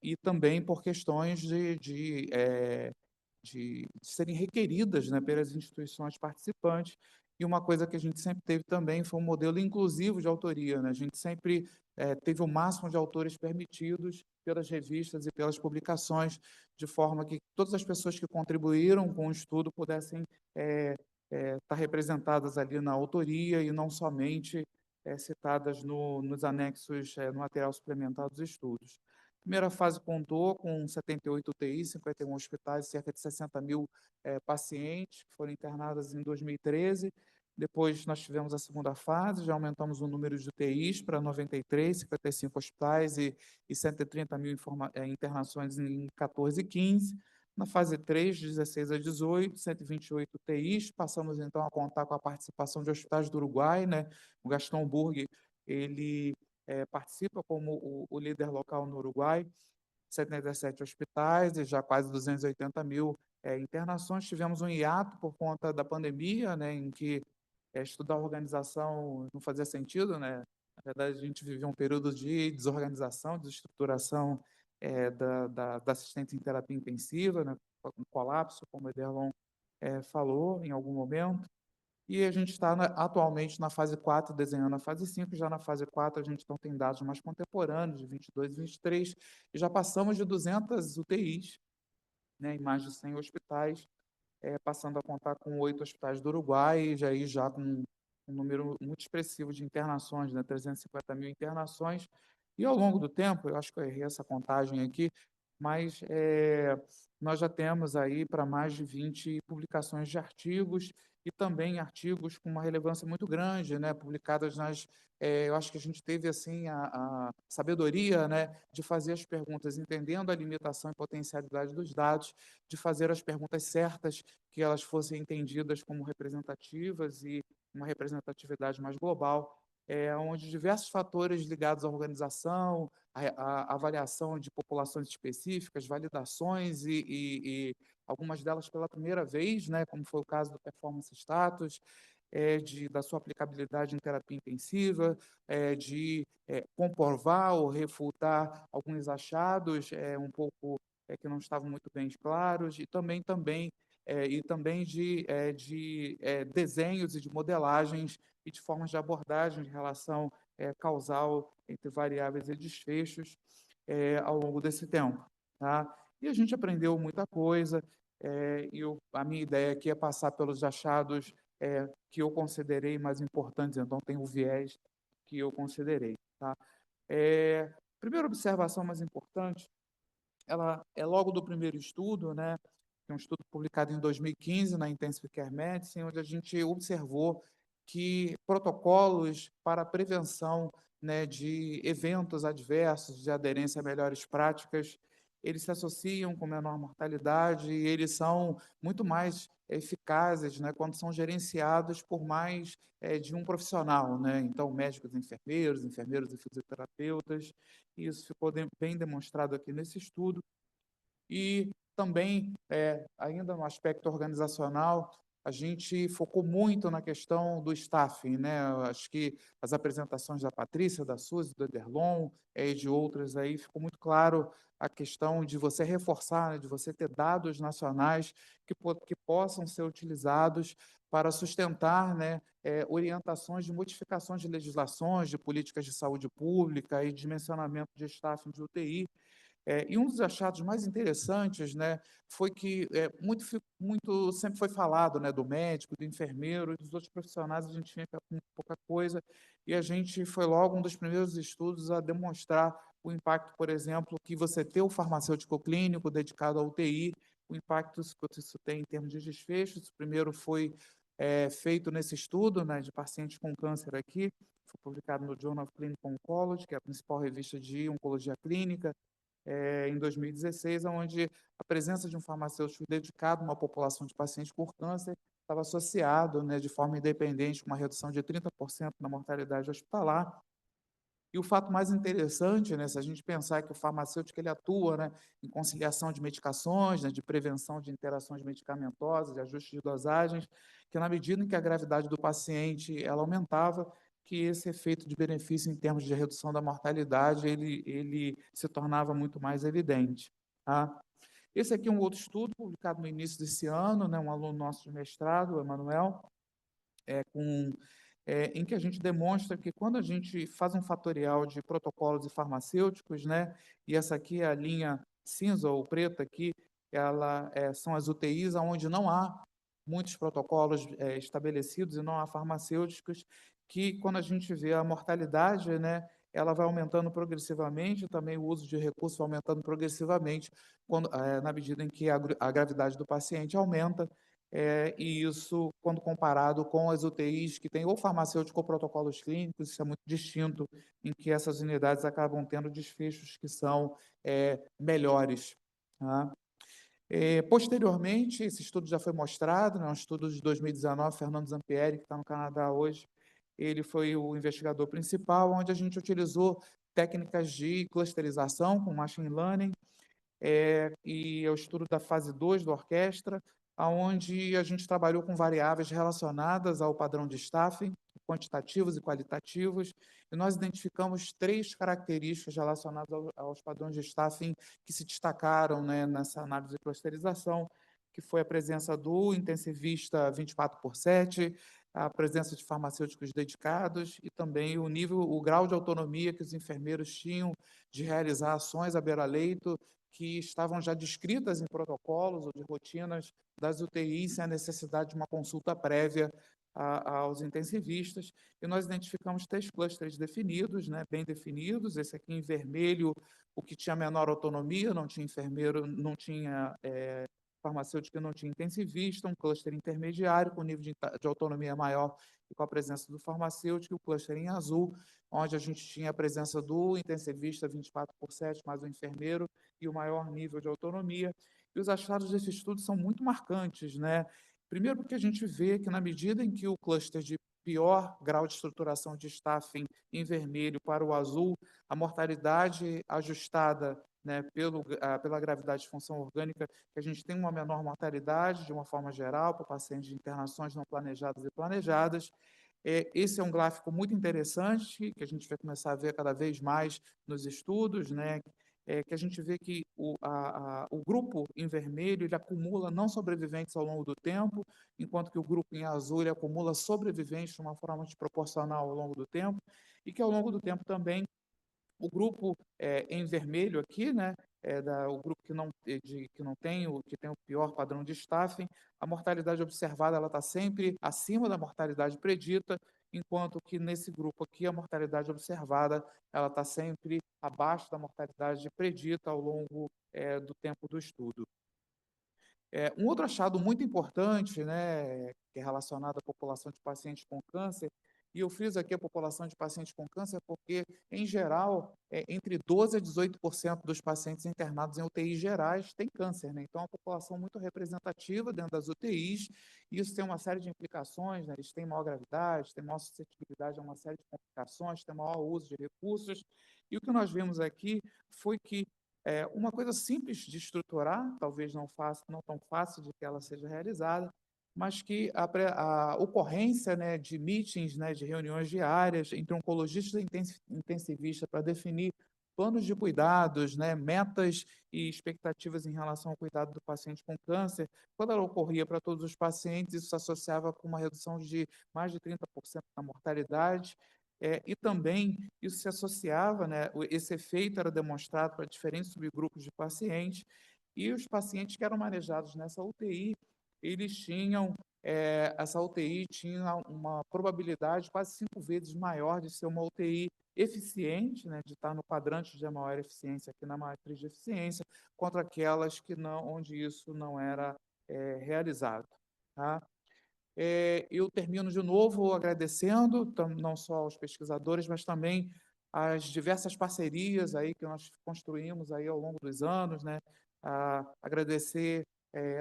e também por questões de serem requeridas, né, pelas instituições participantes. E uma coisa que a gente sempre teve também foi um modelo inclusivo de autoria, né? A gente sempre teve o máximo de autores permitidos pelas revistas e pelas publicações, de forma que todas as pessoas que contribuíram com o estudo pudessem estar representadas ali na autoria e não somente citadas nos anexos, no material suplementar dos estudos. A primeira fase contou com 78 UTIs, 51 hospitais, cerca de 60 mil pacientes que foram internados em 2013. Depois nós tivemos a segunda fase, já aumentamos o número de UTIs para 93, 55 hospitais e 130 mil internações em 14 e 15. Na fase 3, de 16 a 18, 128 UTIs, passamos então a contar com a participação de hospitais do Uruguai, né? O Gastão Burg, ele participa como o líder local no Uruguai, 77 hospitais e já quase 280 mil internações. Tivemos um hiato por conta da pandemia, né, em que estudar organização não fazia sentido, né? Na verdade, a gente vivia um período de desorganização, desestruturação da assistência em terapia intensiva, né, um colapso, como o Ederlon falou em algum momento. E a gente está atualmente na fase 4, desenhando a fase 5. Já na fase 4, a gente não tem dados mais contemporâneos, de 22 e 23, e já passamos de 200 UTIs, né, em mais de 100 hospitais, passando a contar com 8 hospitais do Uruguai, e já com um número muito expressivo de internações, né, 350 mil internações. E ao longo do tempo, eu acho que eu errei essa contagem aqui, mas nós já temos aí para mais de 20 publicações de artigos, e também artigos com uma relevância muito grande, né, publicadas eu acho que a gente teve assim a sabedoria, né, de fazer as perguntas entendendo a limitação e potencialidade dos dados, de fazer as perguntas certas, que elas fossem entendidas como representativas e uma representatividade mais global, onde diversos fatores ligados à organização, à avaliação de populações específicas, validações e algumas delas pela primeira vez, né, como foi o caso do Performance Status, da sua aplicabilidade em terapia intensiva, de comprovar ou refutar alguns achados um pouco que não estavam muito bem claros, e também de desenhos e de modelagens e de formas de abordagem de relação causal entre variáveis e desfechos ao longo desse tempo, tá? E a gente aprendeu muita coisa, a minha ideia aqui é passar pelos achados que eu considerei mais importantes, então tem o viés que eu considerei, tá? Primeira observação mais importante, ela é logo do primeiro estudo, né? É um estudo publicado em 2015 na Intensive Care Medicine, onde a gente observou que protocolos para a prevenção, né, de eventos adversos, de aderência a melhores práticas, eles se associam com menor mortalidade e eles são muito mais eficazes, né, quando são gerenciados por mais de um profissional, né? Então, médicos, enfermeiros e fisioterapeutas. Isso ficou bem demonstrado aqui nesse estudo. E também, ainda no aspecto organizacional, a gente focou muito na questão do staffing, né? Eu acho que as apresentações da Patrícia, da Suzy, do Ederlon e de outras aí, ficou muito claro a questão de você reforçar, né, de você ter dados nacionais que possam ser utilizados para sustentar, né, orientações de modificações de legislações, de políticas de saúde pública e dimensionamento de staffing de UTI. E um dos achados mais interessantes, né, foi que muito sempre foi falado, né, do médico, do enfermeiro e dos outros profissionais, a gente tinha pouca coisa, e a gente foi logo um dos primeiros estudos a demonstrar o impacto, por exemplo, que você ter o farmacêutico clínico dedicado à UTI, o impacto que isso tem em termos de desfechos. O primeiro foi feito nesse estudo, né, de pacientes com câncer aqui, foi publicado no Journal of Clinical Oncology, que é a principal revista de oncologia clínica, em 2016, onde a presença de um farmacêutico dedicado a uma população de pacientes por câncer estava associado, né, de forma independente, com uma redução de 30% na mortalidade hospitalar. E o fato mais interessante, né, se a gente pensar que o farmacêutico ele atua, né, em conciliação de medicações, né, de prevenção de interações medicamentosas, de ajuste de dosagens, que na medida em que a gravidade do paciente ela aumentava, que esse efeito de benefício em termos de redução da mortalidade ele se tornava muito mais evidente, tá? Esse aqui é um outro estudo publicado no início desse ano, né, um aluno nosso de mestrado, o Emanuel, em que a gente demonstra que quando a gente faz um fatorial de protocolos e farmacêuticos, né, e essa aqui é a linha cinza ou preta aqui, são as UTIs onde não há muitos protocolos estabelecidos e não há farmacêuticos, que quando a gente vê a mortalidade, né, ela vai aumentando progressivamente, também o uso de recursos vai aumentando progressivamente, na medida em que a gravidade do paciente aumenta, e isso, quando comparado com as UTIs que têm ou farmacêutico ou protocolos clínicos, isso é muito distinto, em que essas unidades acabam tendo desfechos que são melhores, tá? Posteriormente, esse estudo já foi mostrado, né, um estudo de 2019, Fernando Zampieri, que está no Canadá hoje, ele foi o investigador principal, onde a gente utilizou técnicas de clusterização com machine learning, e é o estudo da fase 2 da orquestra, onde a gente trabalhou com variáveis relacionadas ao padrão de staffing, quantitativos e qualitativos, e nós identificamos 3 características relacionadas aos padrões de staffing que se destacaram, né, nessa análise de clusterização, que foi a presença do intensivista 24/7, a presença de farmacêuticos dedicados e também o grau de autonomia que os enfermeiros tinham de realizar ações à beira-leito que estavam já descritas em protocolos ou de rotinas das UTIs, sem a necessidade de uma consulta prévia aos intensivistas. E nós identificamos 3 clusters definidos, né, bem definidos. Esse aqui em vermelho, o que tinha menor autonomia, não tinha enfermeiro, não tinha farmacêutico e não tinha intensivista, um cluster intermediário com nível de autonomia maior e com a presença do farmacêutico, e o cluster em azul, onde a gente tinha a presença do intensivista 24/7, mais o enfermeiro, e o maior nível de autonomia. E os achados desse estudo são muito marcantes, né? Primeiro porque a gente vê que na medida em que o cluster de pior grau de estruturação de staffing em vermelho para o azul, a mortalidade ajustada né, pela gravidade de função orgânica, que a gente tem uma menor mortalidade, de uma forma geral, para pacientes de internações não planejadas e planejadas. Esse é um gráfico muito interessante, que a gente vai começar a ver cada vez mais nos estudos, né, que a gente vê que o grupo em vermelho ele acumula não sobreviventes ao longo do tempo, enquanto que o grupo em azul ele acumula sobreviventes de uma forma desproporcional ao longo do tempo, e que ao longo do tempo também o grupo em vermelho aqui, né, o grupo que tem o pior padrão de staffing, a mortalidade observada ela está sempre acima da mortalidade predita, enquanto que nesse grupo aqui a mortalidade observada ela está sempre abaixo da mortalidade predita ao longo do tempo do estudo. Um outro achado muito importante, né, que é relacionado à população de pacientes com câncer, e eu friso aqui a população de pacientes com câncer porque, em geral, entre 12% a 18% dos pacientes internados em UTIs gerais têm câncer, né? Então, é uma população muito representativa dentro das UTIs, e isso tem uma série de implicações, né? Eles têm maior gravidade, têm maior suscetibilidade a uma série de complicações, têm maior uso de recursos, e o que nós vimos aqui foi que uma coisa simples de estruturar, talvez não tão fácil de que ela seja realizada, mas que a ocorrência, né, de meetings, né, de reuniões diárias entre oncologistas e intensivistas para definir planos de cuidados, né, metas e expectativas em relação ao cuidado do paciente com câncer, quando ela ocorria para todos os pacientes, isso se associava com uma redução de mais de 30% da mortalidade, e também isso se associava, né, esse efeito era demonstrado para diferentes subgrupos de pacientes, e os pacientes que eram manejados nessa UTI, eles tinham, essa UTI tinha uma probabilidade quase 5 vezes maior de ser uma UTI eficiente, né, de estar no quadrante de maior eficiência aqui na matriz de eficiência, contra aquelas que não, onde isso não era realizado. Tá? Eu termino de novo agradecendo não só aos pesquisadores, mas também às diversas parcerias aí que nós construímos aí ao longo dos anos, né? Agradecer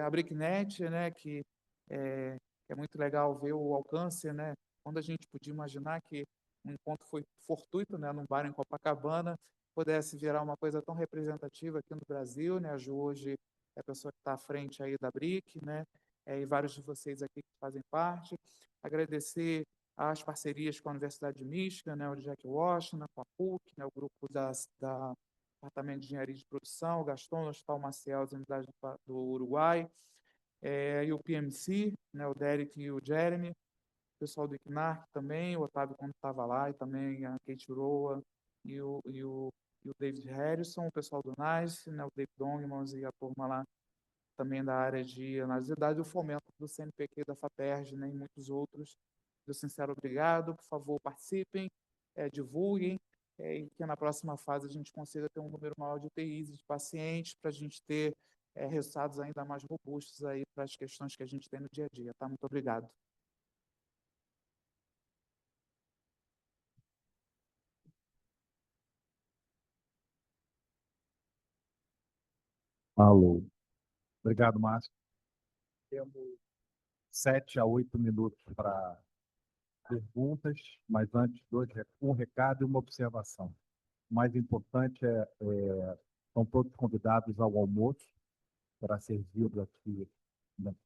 a BRICNET, né? Que é muito legal ver o alcance, né? Quando a gente podia imaginar que um encontro foi fortuito, né? Num bar em Copacabana, pudesse virar uma coisa tão representativa aqui no Brasil, né? A Ju hoje é a pessoa que está à frente aí da BRIC, né? E vários de vocês aqui que fazem parte. Agradecer as parcerias com a Universidade de Michigan, né, o Jack Washington, com a PUC, né, o grupo da Departamento de Engenharia de Produção, o Gaston, o Hospital Maciel, as unidades do Uruguai, e o PMC, né, o Derek e o Jeremy, o pessoal do ICNARC também, o Otávio quando estava lá, e também a Kate Roa e o David Harrison, o pessoal do NICE, né, o David Dongmans e a turma lá também da área de análise de dados, e o fomento do CNPq, da FAPERJ, né, e muitos outros. Meu sincero obrigado, por favor, participem, divulguem, e que na próxima fase a gente consiga ter um número maior de UTIs, de pacientes, para a gente ter resultados ainda mais robustos aí para as questões que a gente tem no dia a dia. Tá? Muito obrigado. Alô. Obrigado, Márcio. Temos 7 a 8 minutos para perguntas, mas antes, um recado e uma observação. O mais importante são todos convidados ao almoço, para servido aqui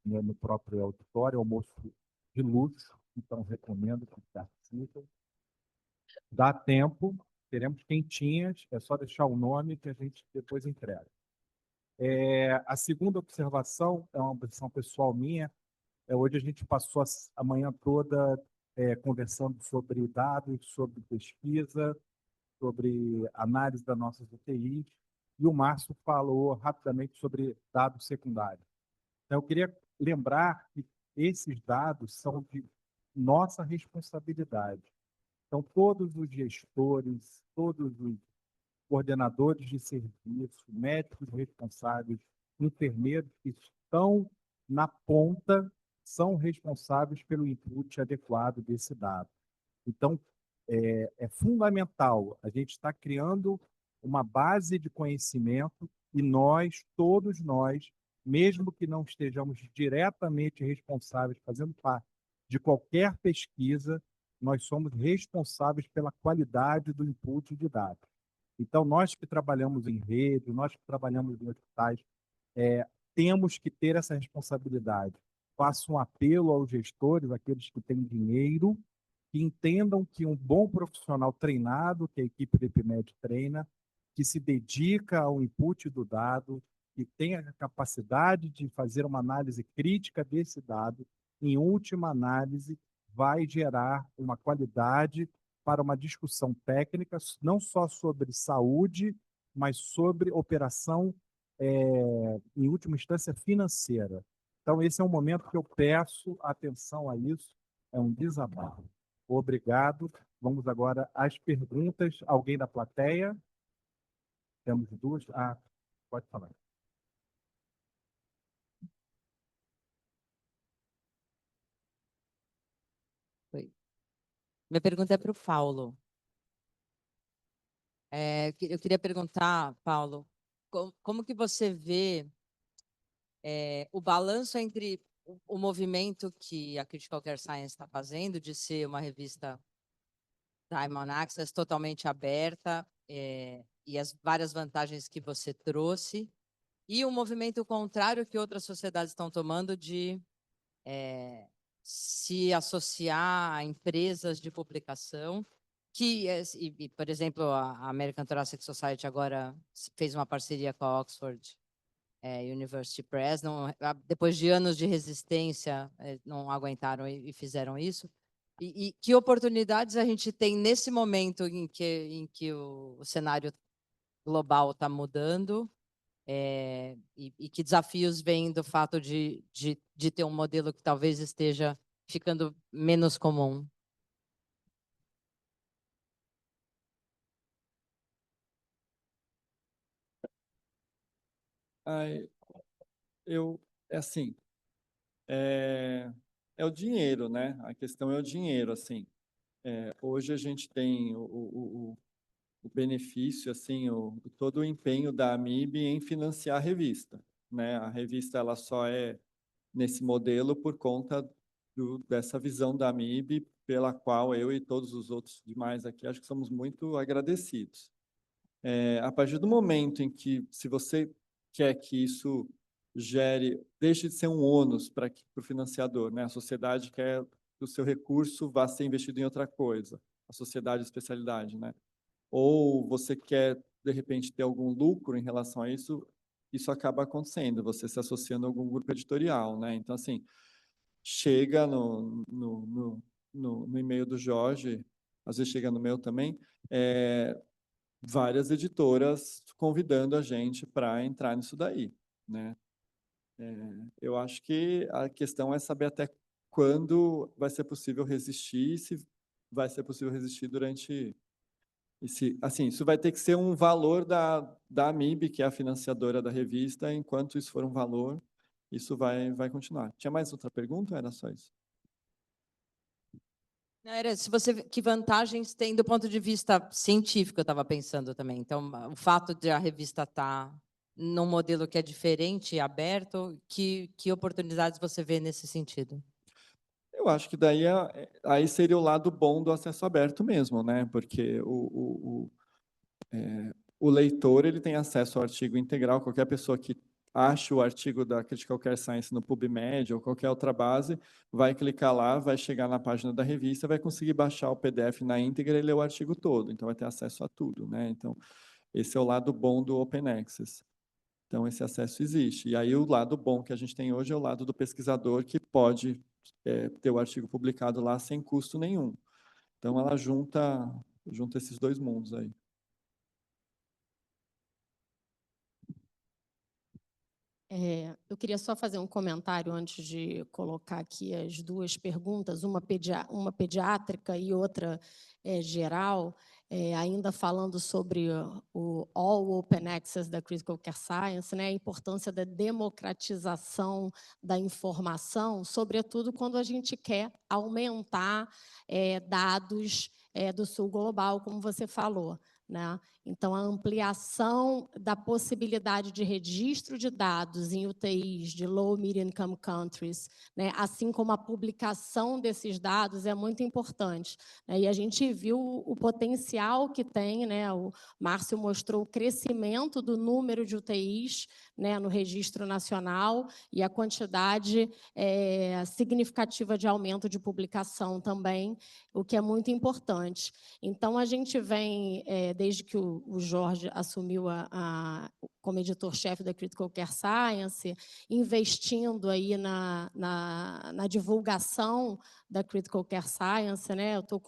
no próprio auditório, almoço de luxo, então recomendo que participem. Dá tempo, teremos quentinhas, é só deixar o nome que a gente depois entrega. A segunda observação é uma observação pessoal minha. Hoje a gente passou a manhã toda conversando sobre dados, sobre pesquisa, sobre análise das nossas UTIs, e o Márcio falou rapidamente sobre dados secundários. Então, eu queria lembrar que esses dados são de nossa responsabilidade. Então, todos os gestores, todos os coordenadores de serviço, médicos responsáveis, enfermeiros que estão na ponta, são responsáveis pelo input adequado desse dado. Então, é fundamental a gente estar criando uma base de conhecimento e nós, todos nós, mesmo que não estejamos diretamente responsáveis, fazendo parte de qualquer pesquisa, nós somos responsáveis pela qualidade do input de dados. Então, nós que trabalhamos em rede, nós que trabalhamos em hospitais, temos que ter essa responsabilidade. Faço um apelo aos gestores, aqueles que têm dinheiro, que entendam que um bom profissional treinado, que a equipe do IPMED treina, que se dedica ao input do dado, que tenha a capacidade de fazer uma análise crítica desse dado, em última análise, vai gerar uma qualidade para uma discussão técnica, não só sobre saúde, mas sobre operação, em última instância, financeira. Então, esse é um momento que eu peço atenção a isso, é um desabafo. Obrigado. Vamos agora às perguntas. Alguém da plateia? Temos duas. Ah, pode falar. Minha pergunta é para o Paulo. Eu queria perguntar, Paulo, como que você vê o balanço entre o movimento que a Critical Care Science está fazendo, de ser uma revista Diamond Access totalmente aberta, e as várias vantagens que você trouxe, e o movimento contrário que outras sociedades estão tomando de se associar a empresas de publicação, por exemplo, a American Thoracic Society agora fez uma parceria com a Oxford University Press, depois de anos de resistência, não aguentaram e fizeram isso. E que oportunidades a gente tem nesse momento em que o cenário global está mudando, e que desafios vêm do fato de ter um modelo que talvez esteja ficando menos comum? Ai, assim, é o dinheiro, né? A questão é o dinheiro, assim. Hoje a gente tem o benefício, assim, todo o empenho da AMIB em financiar a revista, né? A revista ela só é nesse modelo por conta dessa visão da AMIB, pela qual eu e todos os outros demais aqui acho que somos muito agradecidos. A partir do momento em que, se você quer que isso deixe de ser um ônus para o financiador, né? A sociedade quer que o seu recurso vá ser investido em outra coisa, a sociedade de especialidade, né? Ou você quer, de repente, ter algum lucro em relação a isso, isso acaba acontecendo, você se associando a algum grupo editorial, né? Então, assim, chega no e-mail do Jorge, às vezes chega no meu também, várias editoras convidando a gente para entrar nisso daí, né? Eu acho que a questão é saber até quando vai ser possível resistir, se vai ser possível resistir durante assim, isso vai ter que ser um valor da AMIB, que é a financiadora da revista, enquanto isso for um valor, isso vai continuar. Tinha mais outra pergunta ou era só isso? Se que vantagens tem do ponto de vista científico, eu estava pensando também. Então, o fato de a revista estar num modelo que é diferente e aberto, que oportunidades você vê nesse sentido? Eu acho que daí aí seria o lado bom do acesso aberto mesmo, né? Porque o leitor ele tem acesso ao artigo integral, qualquer pessoa que acha o artigo da Critical Care Science no PubMed ou qualquer outra base, vai clicar lá, vai chegar na página da revista, vai conseguir baixar o PDF na íntegra e ler o artigo todo, então vai ter acesso a tudo, né? Então, esse é o lado bom do Open Access. Então, esse acesso existe. E aí, o lado bom que a gente tem hoje é o lado do pesquisador, que pode ter o artigo publicado lá sem custo nenhum. Então, ela junta esses dois mundos aí. Eu queria só fazer um comentário antes de colocar aqui as duas perguntas, uma pediátrica e outra geral, ainda falando sobre o All Open Access da Critical Care Science, né, a importância da democratização da informação, sobretudo quando a gente quer aumentar dados do sul global, como você falou. né? Então, a ampliação da possibilidade de registro de dados em UTIs de low medium income countries, né, assim como a publicação desses dados é muito importante, né? E a gente viu o potencial que tem, né? O Márcio mostrou o crescimento do número de UTIs, né, no registro nacional e a quantidade significativa de aumento de publicação também, o que é muito importante. Então, a gente vem, desde que o Jorge assumiu como editor-chefe da Critical Care Science, investindo aí na divulgação da Critical Care Science, né? Eu estou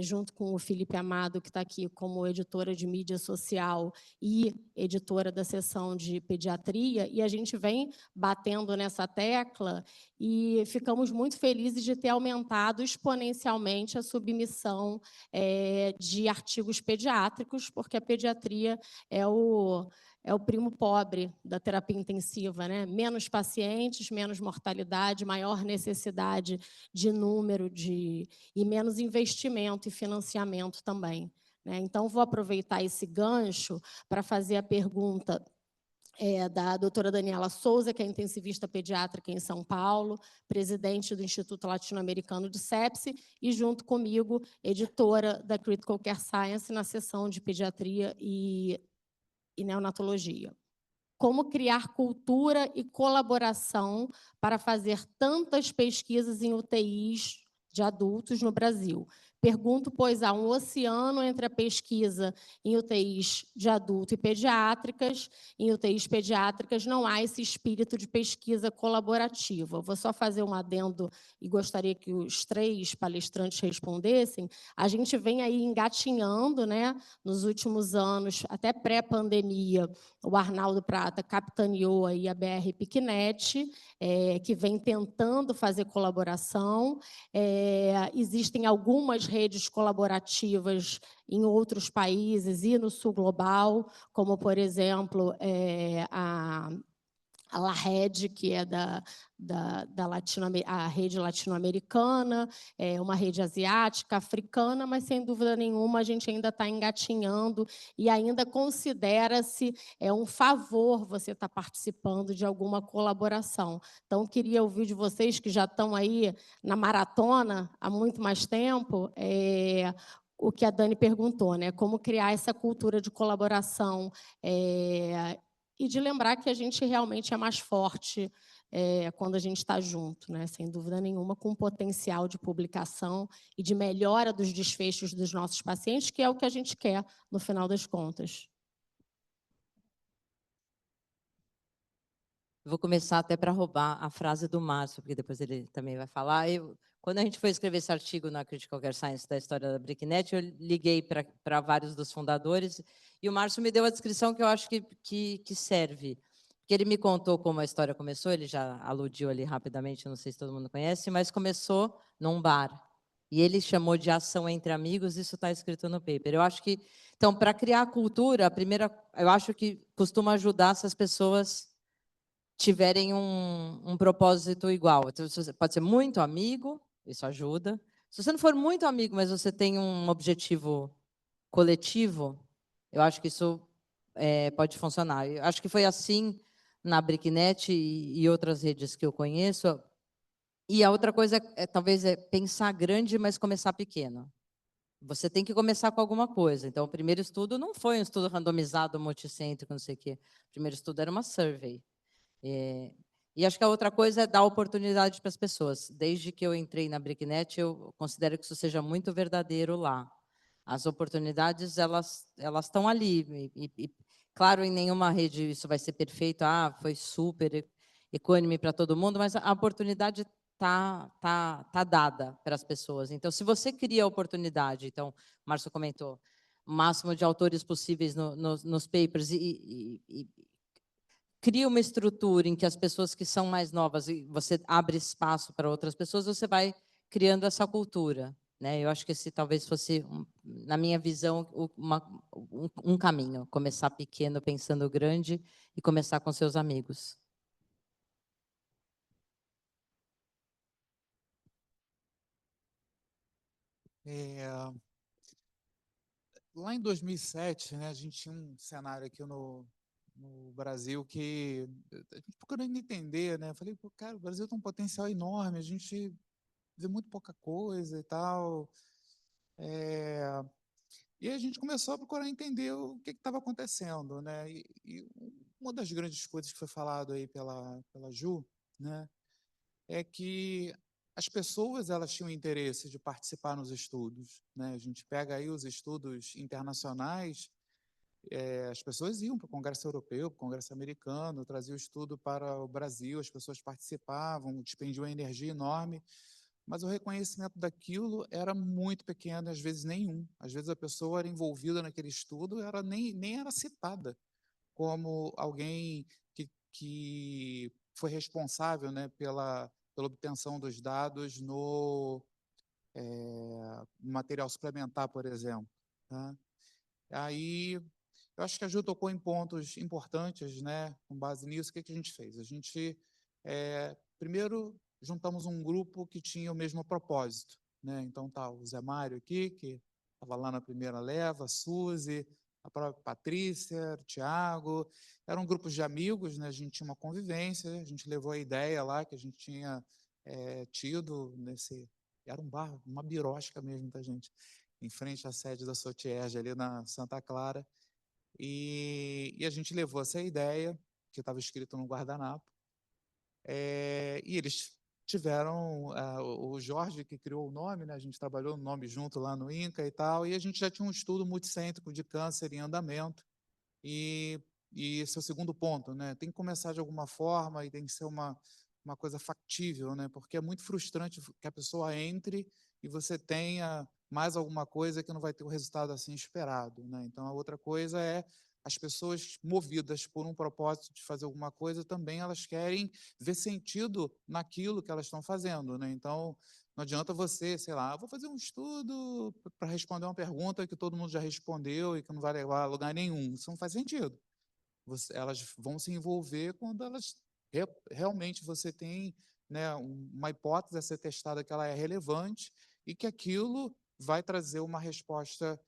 junto com o Felipe Amado, que está aqui como editora de mídia social e editora da seção de pediatria, e a gente vem batendo nessa tecla e ficamos muito felizes de ter aumentado exponencialmente a submissão de artigos pediátricos, porque a pediatria é o primo pobre da terapia intensiva, né? Menos pacientes, menos mortalidade, maior necessidade de número e menos investimento e financiamento também, né? Então, vou aproveitar esse gancho para fazer a pergunta da doutora Daniela Souza, que é intensivista pediátrica em São Paulo, presidente do Instituto Latino-Americano de Sepsi, e, junto comigo, editora da Critical Care Science na seção de pediatria e neonatologia. Como criar cultura e colaboração para fazer tantas pesquisas em UTIs de adultos no Brasil? Pergunto, pois há um oceano entre a pesquisa em UTIs de adulto e pediátricas. Em UTIs pediátricas não há esse espírito de pesquisa colaborativa. Vou só fazer um adendo e gostaria que os 3 palestrantes respondessem. A gente vem aí engatinhando, né, nos últimos anos, até pré-pandemia, o Arnaldo Prata capitaneou aí a BR Picnet, que vem tentando fazer colaboração. Existem algumas redes colaborativas em outros países e no sul global, como, por exemplo, a LARED, que é a rede latino-americana, uma rede asiática, africana, mas, sem dúvida nenhuma, a gente ainda está engatinhando e ainda considera-se um favor você estar participando de alguma colaboração. Então, queria ouvir de vocês, que já estão aí na maratona há muito mais tempo, o que a Dani perguntou, né? Como criar essa cultura de colaboração e de lembrar que a gente realmente é mais forte quando a gente está junto, né? Sem dúvida nenhuma, com potencial de publicação e de melhora dos desfechos dos nossos pacientes, que é o que a gente quer, no final das contas. Vou começar até para roubar a frase do Márcio, porque depois ele também vai falar. Quando a gente foi escrever esse artigo na Critical Care Science da história da BRICNet, eu liguei para vários dos fundadores e o Márcio me deu a descrição que eu acho que serve. Porque ele me contou como a história começou, ele já aludiu ali rapidamente, não sei se todo mundo conhece, mas começou num bar. E ele chamou de ação entre amigos, isso está escrito no paper. Eu acho que, então, para criar a cultura, eu acho que costuma ajudar essas pessoas tiverem um propósito igual. Então, você pode ser muito amigo, isso ajuda. Se você não for muito amigo, mas você tem um objetivo coletivo, eu acho que isso pode funcionar. Eu acho que foi assim na BRICNet e outras redes que eu conheço. E a outra coisa talvez pensar grande, mas começar pequeno. Você tem que começar com alguma coisa. Então, o primeiro estudo não foi um estudo randomizado, multicêntrico, não sei o quê. O primeiro estudo era uma survey. E acho que a outra coisa é dar oportunidade para as pessoas. Desde que eu entrei na BRICNet, eu considero que isso seja muito verdadeiro lá. As oportunidades, elas estão ali. Claro, em nenhuma rede isso vai ser perfeito. Foi super equânime para todo mundo, mas a oportunidade tá dada para as pessoas. Então, se você cria a oportunidade, então, o Márcio comentou, o máximo de autores possíveis nos papers e cria uma estrutura em que as pessoas que são mais novas, e você abre espaço para outras pessoas, você vai criando essa cultura, né? Eu acho que esse talvez fosse, na minha visão, um caminho. Começar pequeno, pensando grande, e começar com seus amigos. lá em 2007, né, a gente tinha um cenário aqui no Brasil que a gente procurando entender, né? Eu falei, pô, cara, o Brasil tem um potencial enorme, a gente vê muito pouca coisa e tal. E a gente começou a procurar entender o que estava acontecendo, né? E uma das grandes coisas que foi falado aí pela Ju, né, é que as pessoas elas tinham interesse de participar nos estudos, né? A gente pega aí os estudos internacionais, as pessoas iam para o Congresso Europeu, para o Congresso Americano, traziam o estudo para o Brasil, as pessoas participavam, despendiam uma energia enorme, mas o reconhecimento daquilo era muito pequeno, às vezes nenhum. Às vezes a pessoa era envolvida naquele estudo, ela nem era citada como alguém que foi responsável, né, pela obtenção dos dados no material suplementar, por exemplo. Tá? Aí, eu acho que a Ju tocou em pontos importantes, né? Com base nisso, o que a gente fez? A gente, primeiro, juntamos um grupo que tinha o mesmo propósito, né? Então, tá o Zé Mário aqui, que estava lá na primeira leva, a Suzy, a própria Patrícia, o Tiago, eram grupos de amigos, né? A gente tinha uma convivência, a gente levou a ideia lá que a gente tinha tido nesse... Era um bar, uma birosca mesmo, tá, gente? Em frente à sede da Sotierge, ali na Santa Clara, e a gente levou essa ideia, que estava escrito no guardanapo, e eles tiveram, o Jorge que criou o nome, né, a gente trabalhou no nome junto lá no INCA e tal, e a gente já tinha um estudo multicêntrico de câncer em andamento, e, e esse é o segundo ponto, né, tem que começar de alguma forma e tem que ser uma coisa factível, né, porque é muito frustrante que a pessoa entre e você tenha mais alguma coisa que não vai ter o resultado assim esperado, né? Então, a outra coisa é as pessoas movidas por um propósito de fazer alguma coisa, também elas querem ver sentido naquilo que elas estão fazendo, né? Então, não adianta você, sei lá, vou fazer um estudo para responder uma pergunta que todo mundo já respondeu e que não vai levar a lugar nenhum. Isso não faz sentido. Elas vão se envolver quando elas realmente você tem, né, uma hipótese a ser testada que ela é relevante e que aquilo vai trazer uma resposta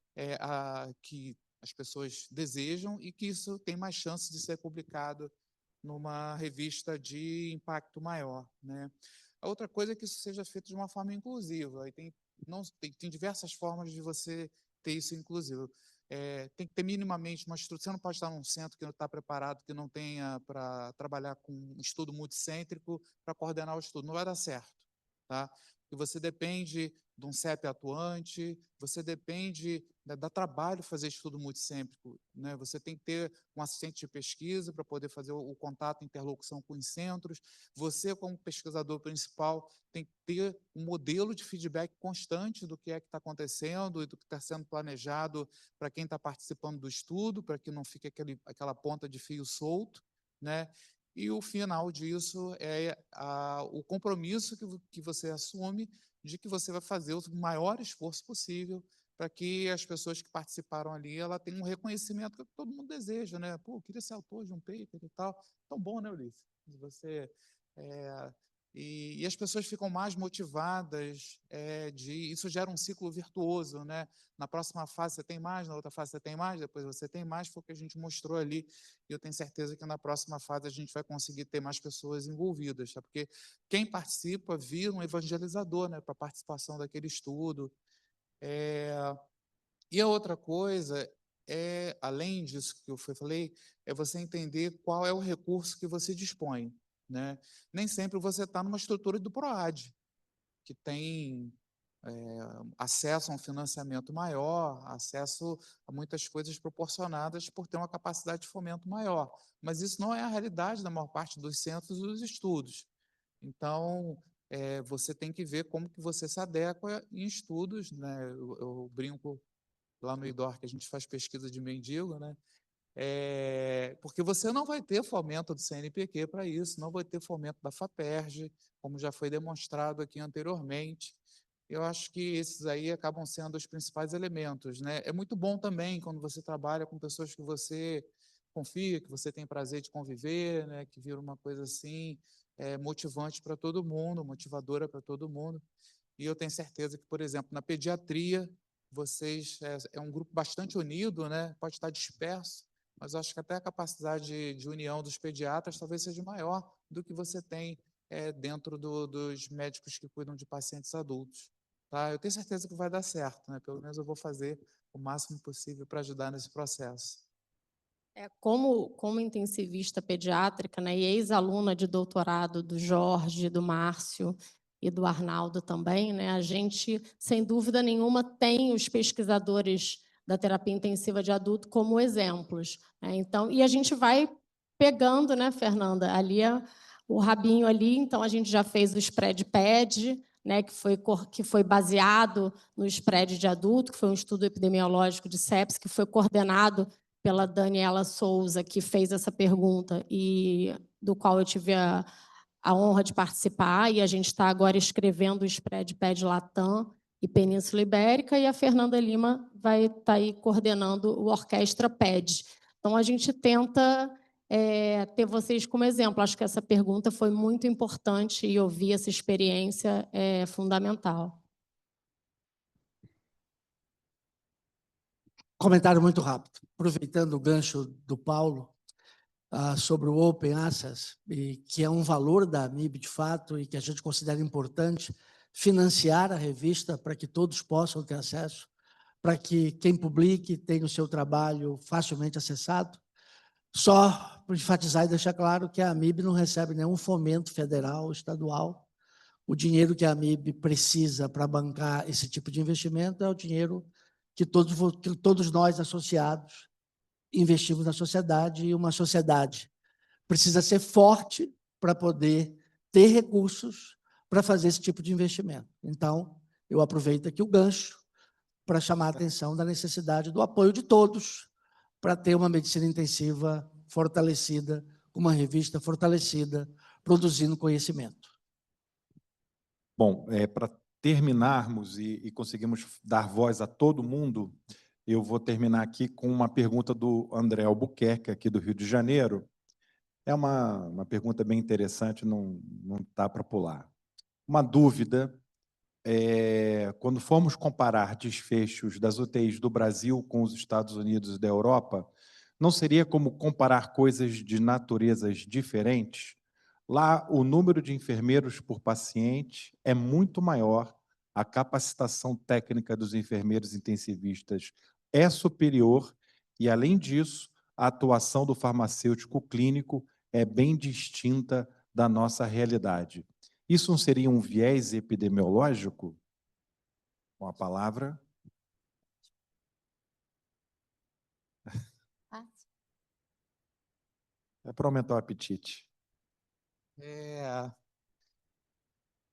que as pessoas desejam e que isso tem mais chance de ser publicado numa revista de impacto maior, né? A outra coisa é que isso seja feito de uma forma inclusiva. Aí tem diversas formas de você ter isso inclusivo. Tem que ter minimamente uma estrutura. Você não pode estar num centro que não está preparado, que não tenha para trabalhar com um estudo multicêntrico para coordenar o estudo. Não vai dar certo, tá? Porque você depende de um CEP atuante, você depende, né, dá trabalho fazer estudo multicêntrico, né? Você tem que ter um assistente de pesquisa para poder fazer o contato, interlocução com os centros. Você, como pesquisador principal, tem que ter um modelo de feedback constante do que é que está acontecendo e do que está sendo planejado para quem está participando do estudo, para que não fique aquela ponta de fio solto, né? E o final disso é o compromisso que você assume de que você vai fazer o maior esforço possível para que as pessoas que participaram ali ela tenham um reconhecimento que todo mundo deseja, né? Pô, eu queria ser autor de um paper e tal. Tão bom, né, Ulisses? Você e as pessoas ficam mais motivadas, isso gera um ciclo virtuoso, né? Na próxima fase você tem mais, na outra fase você tem mais, depois você tem mais, foi o que a gente mostrou ali, e eu tenho certeza que na próxima fase a gente vai conseguir ter mais pessoas envolvidas, tá? Porque quem participa vira um evangelizador, né, para a participação daquele estudo. E a outra coisa além disso que eu falei, é você entender qual é o recurso que você dispõe, né? Nem sempre você está numa estrutura do PROAD, que tem acesso a um financiamento maior, acesso a muitas coisas proporcionadas por ter uma capacidade de fomento maior. Mas isso não é a realidade da maior parte dos centros e dos estudos. Então, você tem que ver como que você se adequa em estudos, né? Eu brinco lá no IDOR que a gente faz pesquisa de mendigo, né? Porque você não vai ter fomento do CNPq para isso, não vai ter fomento da FAPERJ, como já foi demonstrado aqui anteriormente. Eu acho que esses aí acabam sendo os principais elementos, né? É muito bom também quando você trabalha com pessoas que você confia, que você tem prazer de conviver, né? Que vira uma coisa assim, motivante para todo mundo, motivadora para todo mundo. E eu tenho certeza que, por exemplo, na pediatria, vocês é um grupo bastante unido, né? Pode estar disperso, mas acho que até a capacidade de união dos pediatras talvez seja maior do que você tem dentro dos médicos que cuidam de pacientes adultos. Tá? Eu tenho certeza que vai dar certo, né? Pelo menos eu vou fazer o máximo possível para ajudar nesse processo. Como intensivista pediátrica, né, e ex-aluna de doutorado do Jorge, do Márcio e do Arnaldo também, né, a gente, sem dúvida nenhuma, tem os pesquisadores da terapia intensiva de adulto como exemplos, né? Então, e a gente vai pegando, né, Fernanda, ali o rabinho ali, então a gente já fez o SPRED-PED, né, que foi baseado no SPRED de adulto, que foi um estudo epidemiológico de sepsis, que foi coordenado pela Daniela Souza, que fez essa pergunta e do qual eu tive a honra de participar, e a gente está agora escrevendo o SPRED-PED Latam e Península Ibérica, e a Fernanda Lima vai estar aí coordenando o Orquestra PED. Então, a gente tenta ter vocês como exemplo. Acho que essa pergunta foi muito importante e ouvir essa experiência é fundamental. Comentário muito rápido. Aproveitando o gancho do Paulo sobre o Open Access, e que é um valor da AMIB, de fato, e que a gente considera importante financiar a revista para que todos possam ter acesso, para que quem publique tenha o seu trabalho facilmente acessado. Só para enfatizar e deixar claro que a AMIB não recebe nenhum fomento federal ou estadual. O dinheiro que a AMIB precisa para bancar esse tipo de investimento é o dinheiro que todos nós, associados, investimos na sociedade, e uma sociedade precisa ser forte para poder ter recursos para fazer esse tipo de investimento. Então, eu aproveito aqui o gancho para chamar a atenção da necessidade do apoio de todos para ter uma medicina intensiva fortalecida, uma revista fortalecida, produzindo conhecimento. Bom, para terminarmos e conseguirmos dar voz a todo mundo, eu vou terminar aqui com uma pergunta do André Albuquerque, aqui do Rio de Janeiro. É uma pergunta bem interessante, não dá para pular. Uma dúvida, quando formos comparar desfechos das UTIs do Brasil com os Estados Unidos e da Europa, não seria como comparar coisas de naturezas diferentes? Lá, o número de enfermeiros por paciente é muito maior, a capacitação técnica dos enfermeiros intensivistas é superior e, além disso, a atuação do farmacêutico clínico é bem distinta da nossa realidade. Isso não seria um viés epidemiológico? Com a palavra. É para aumentar o apetite.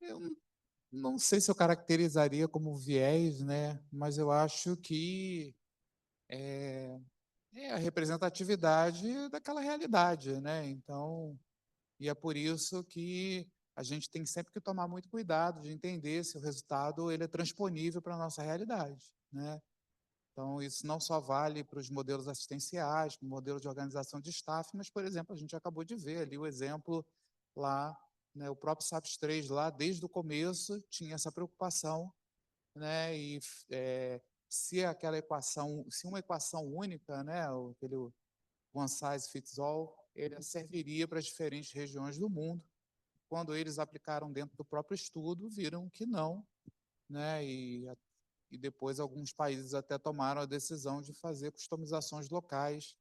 Eu não sei se eu caracterizaria como viés, né? Mas eu acho que é a representatividade daquela realidade, né? Então, e é por isso que a gente tem sempre que tomar muito cuidado de entender se o resultado ele é transponível para a nossa realidade, né? Então, isso não só vale para os modelos assistenciais, para o modelo de organização de staff, mas, por exemplo, a gente acabou de ver ali o exemplo lá, né, o próprio SAPS 3 lá, desde o começo, tinha essa preocupação, né, e se aquela equação, se uma equação única, né, aquele one size fits all, ele serviria para as diferentes regiões do mundo. Quando eles aplicaram dentro do próprio estudo, viram que não, né, e depois alguns países até tomaram a decisão de fazer customizações locais,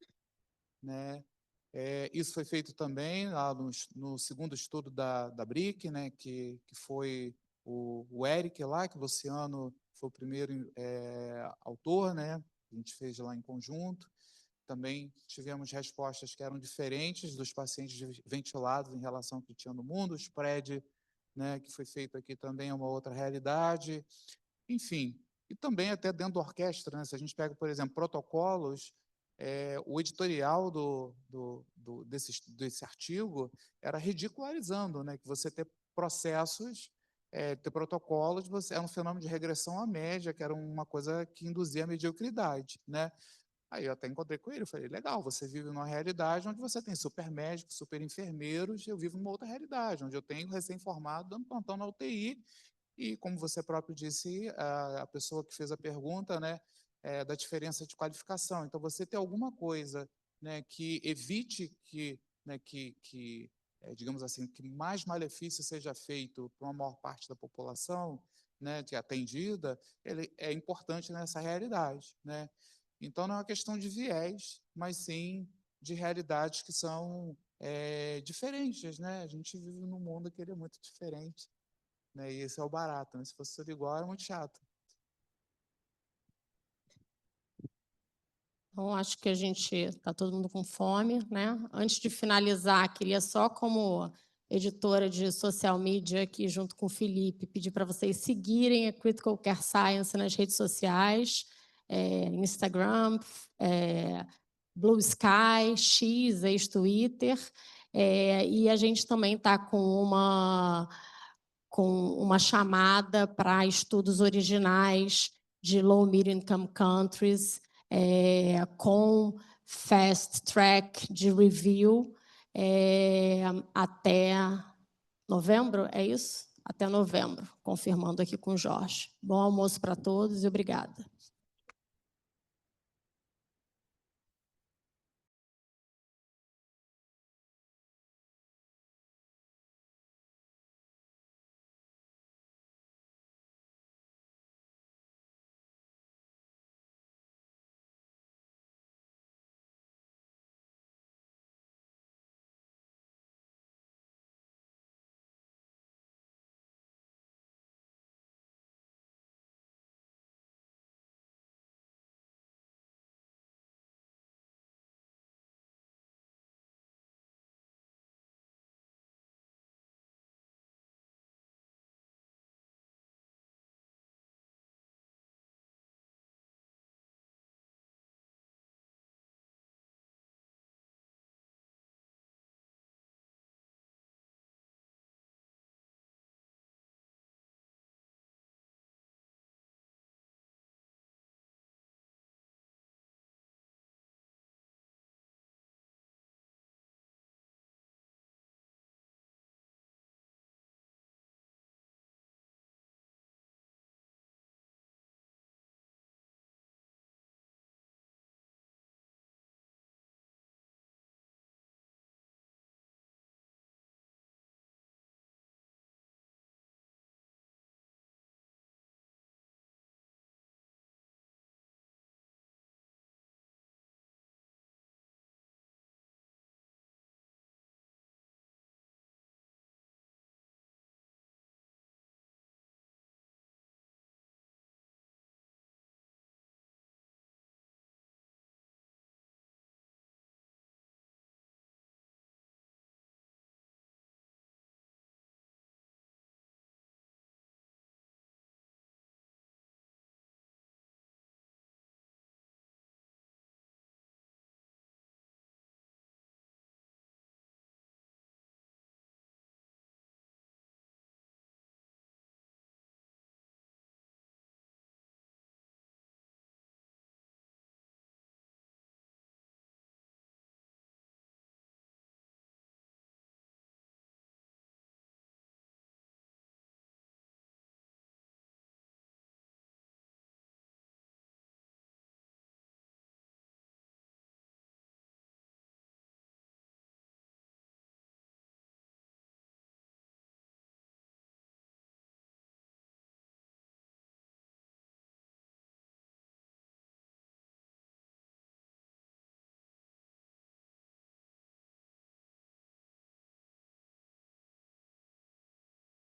né? Isso foi feito também lá no segundo estudo da BRIC, né? Que foi o Eric lá, que o Luciano foi o primeiro autor, né? A gente fez lá em conjunto. Também tivemos respostas que eram diferentes dos pacientes ventilados em relação ao que tinha no mundo. O SPRED, né, que foi feito aqui também é uma outra realidade. Enfim, e também até dentro da orquestra, né? Se a gente pega, por exemplo, protocolos, o editorial desse artigo era ridicularizando, né? Que você ter processos, ter protocolos, é um fenômeno de regressão à média, que era uma coisa que induzia a mediocridade, né? Aí eu até encontrei com ele, eu falei, legal, você vive numa realidade onde você tem super médicos, super enfermeiros, eu vivo numa outra realidade, onde eu tenho recém-formado dando plantão na UTI, E, como você próprio disse, a pessoa que fez a pergunta, né, da diferença de qualificação. Então, você ter alguma coisa, né, que evite que, né, digamos assim, que mais malefício seja feito para uma maior parte da população, né, que é atendida, ele é importante nessa realidade, né? Então, não é uma questão de viés, mas sim de realidades que são diferentes, né? A gente vive num mundo que ele é muito diferente, né? E esse é o barato, né? Se fosse tudo igual, é muito chato. Então, acho que a gente está todo mundo com fome, né? Antes de finalizar, queria só, como editora de social media aqui junto com o Felipe, pedir para vocês seguirem a Critical Care Science nas redes sociais, Instagram, Blue Sky, X, ex-Twitter, e a gente também está com uma chamada para estudos originais de low middle income countries, com fast track de review até novembro, é isso? Até novembro, confirmando aqui com o Jorge. Bom almoço para todos e obrigada.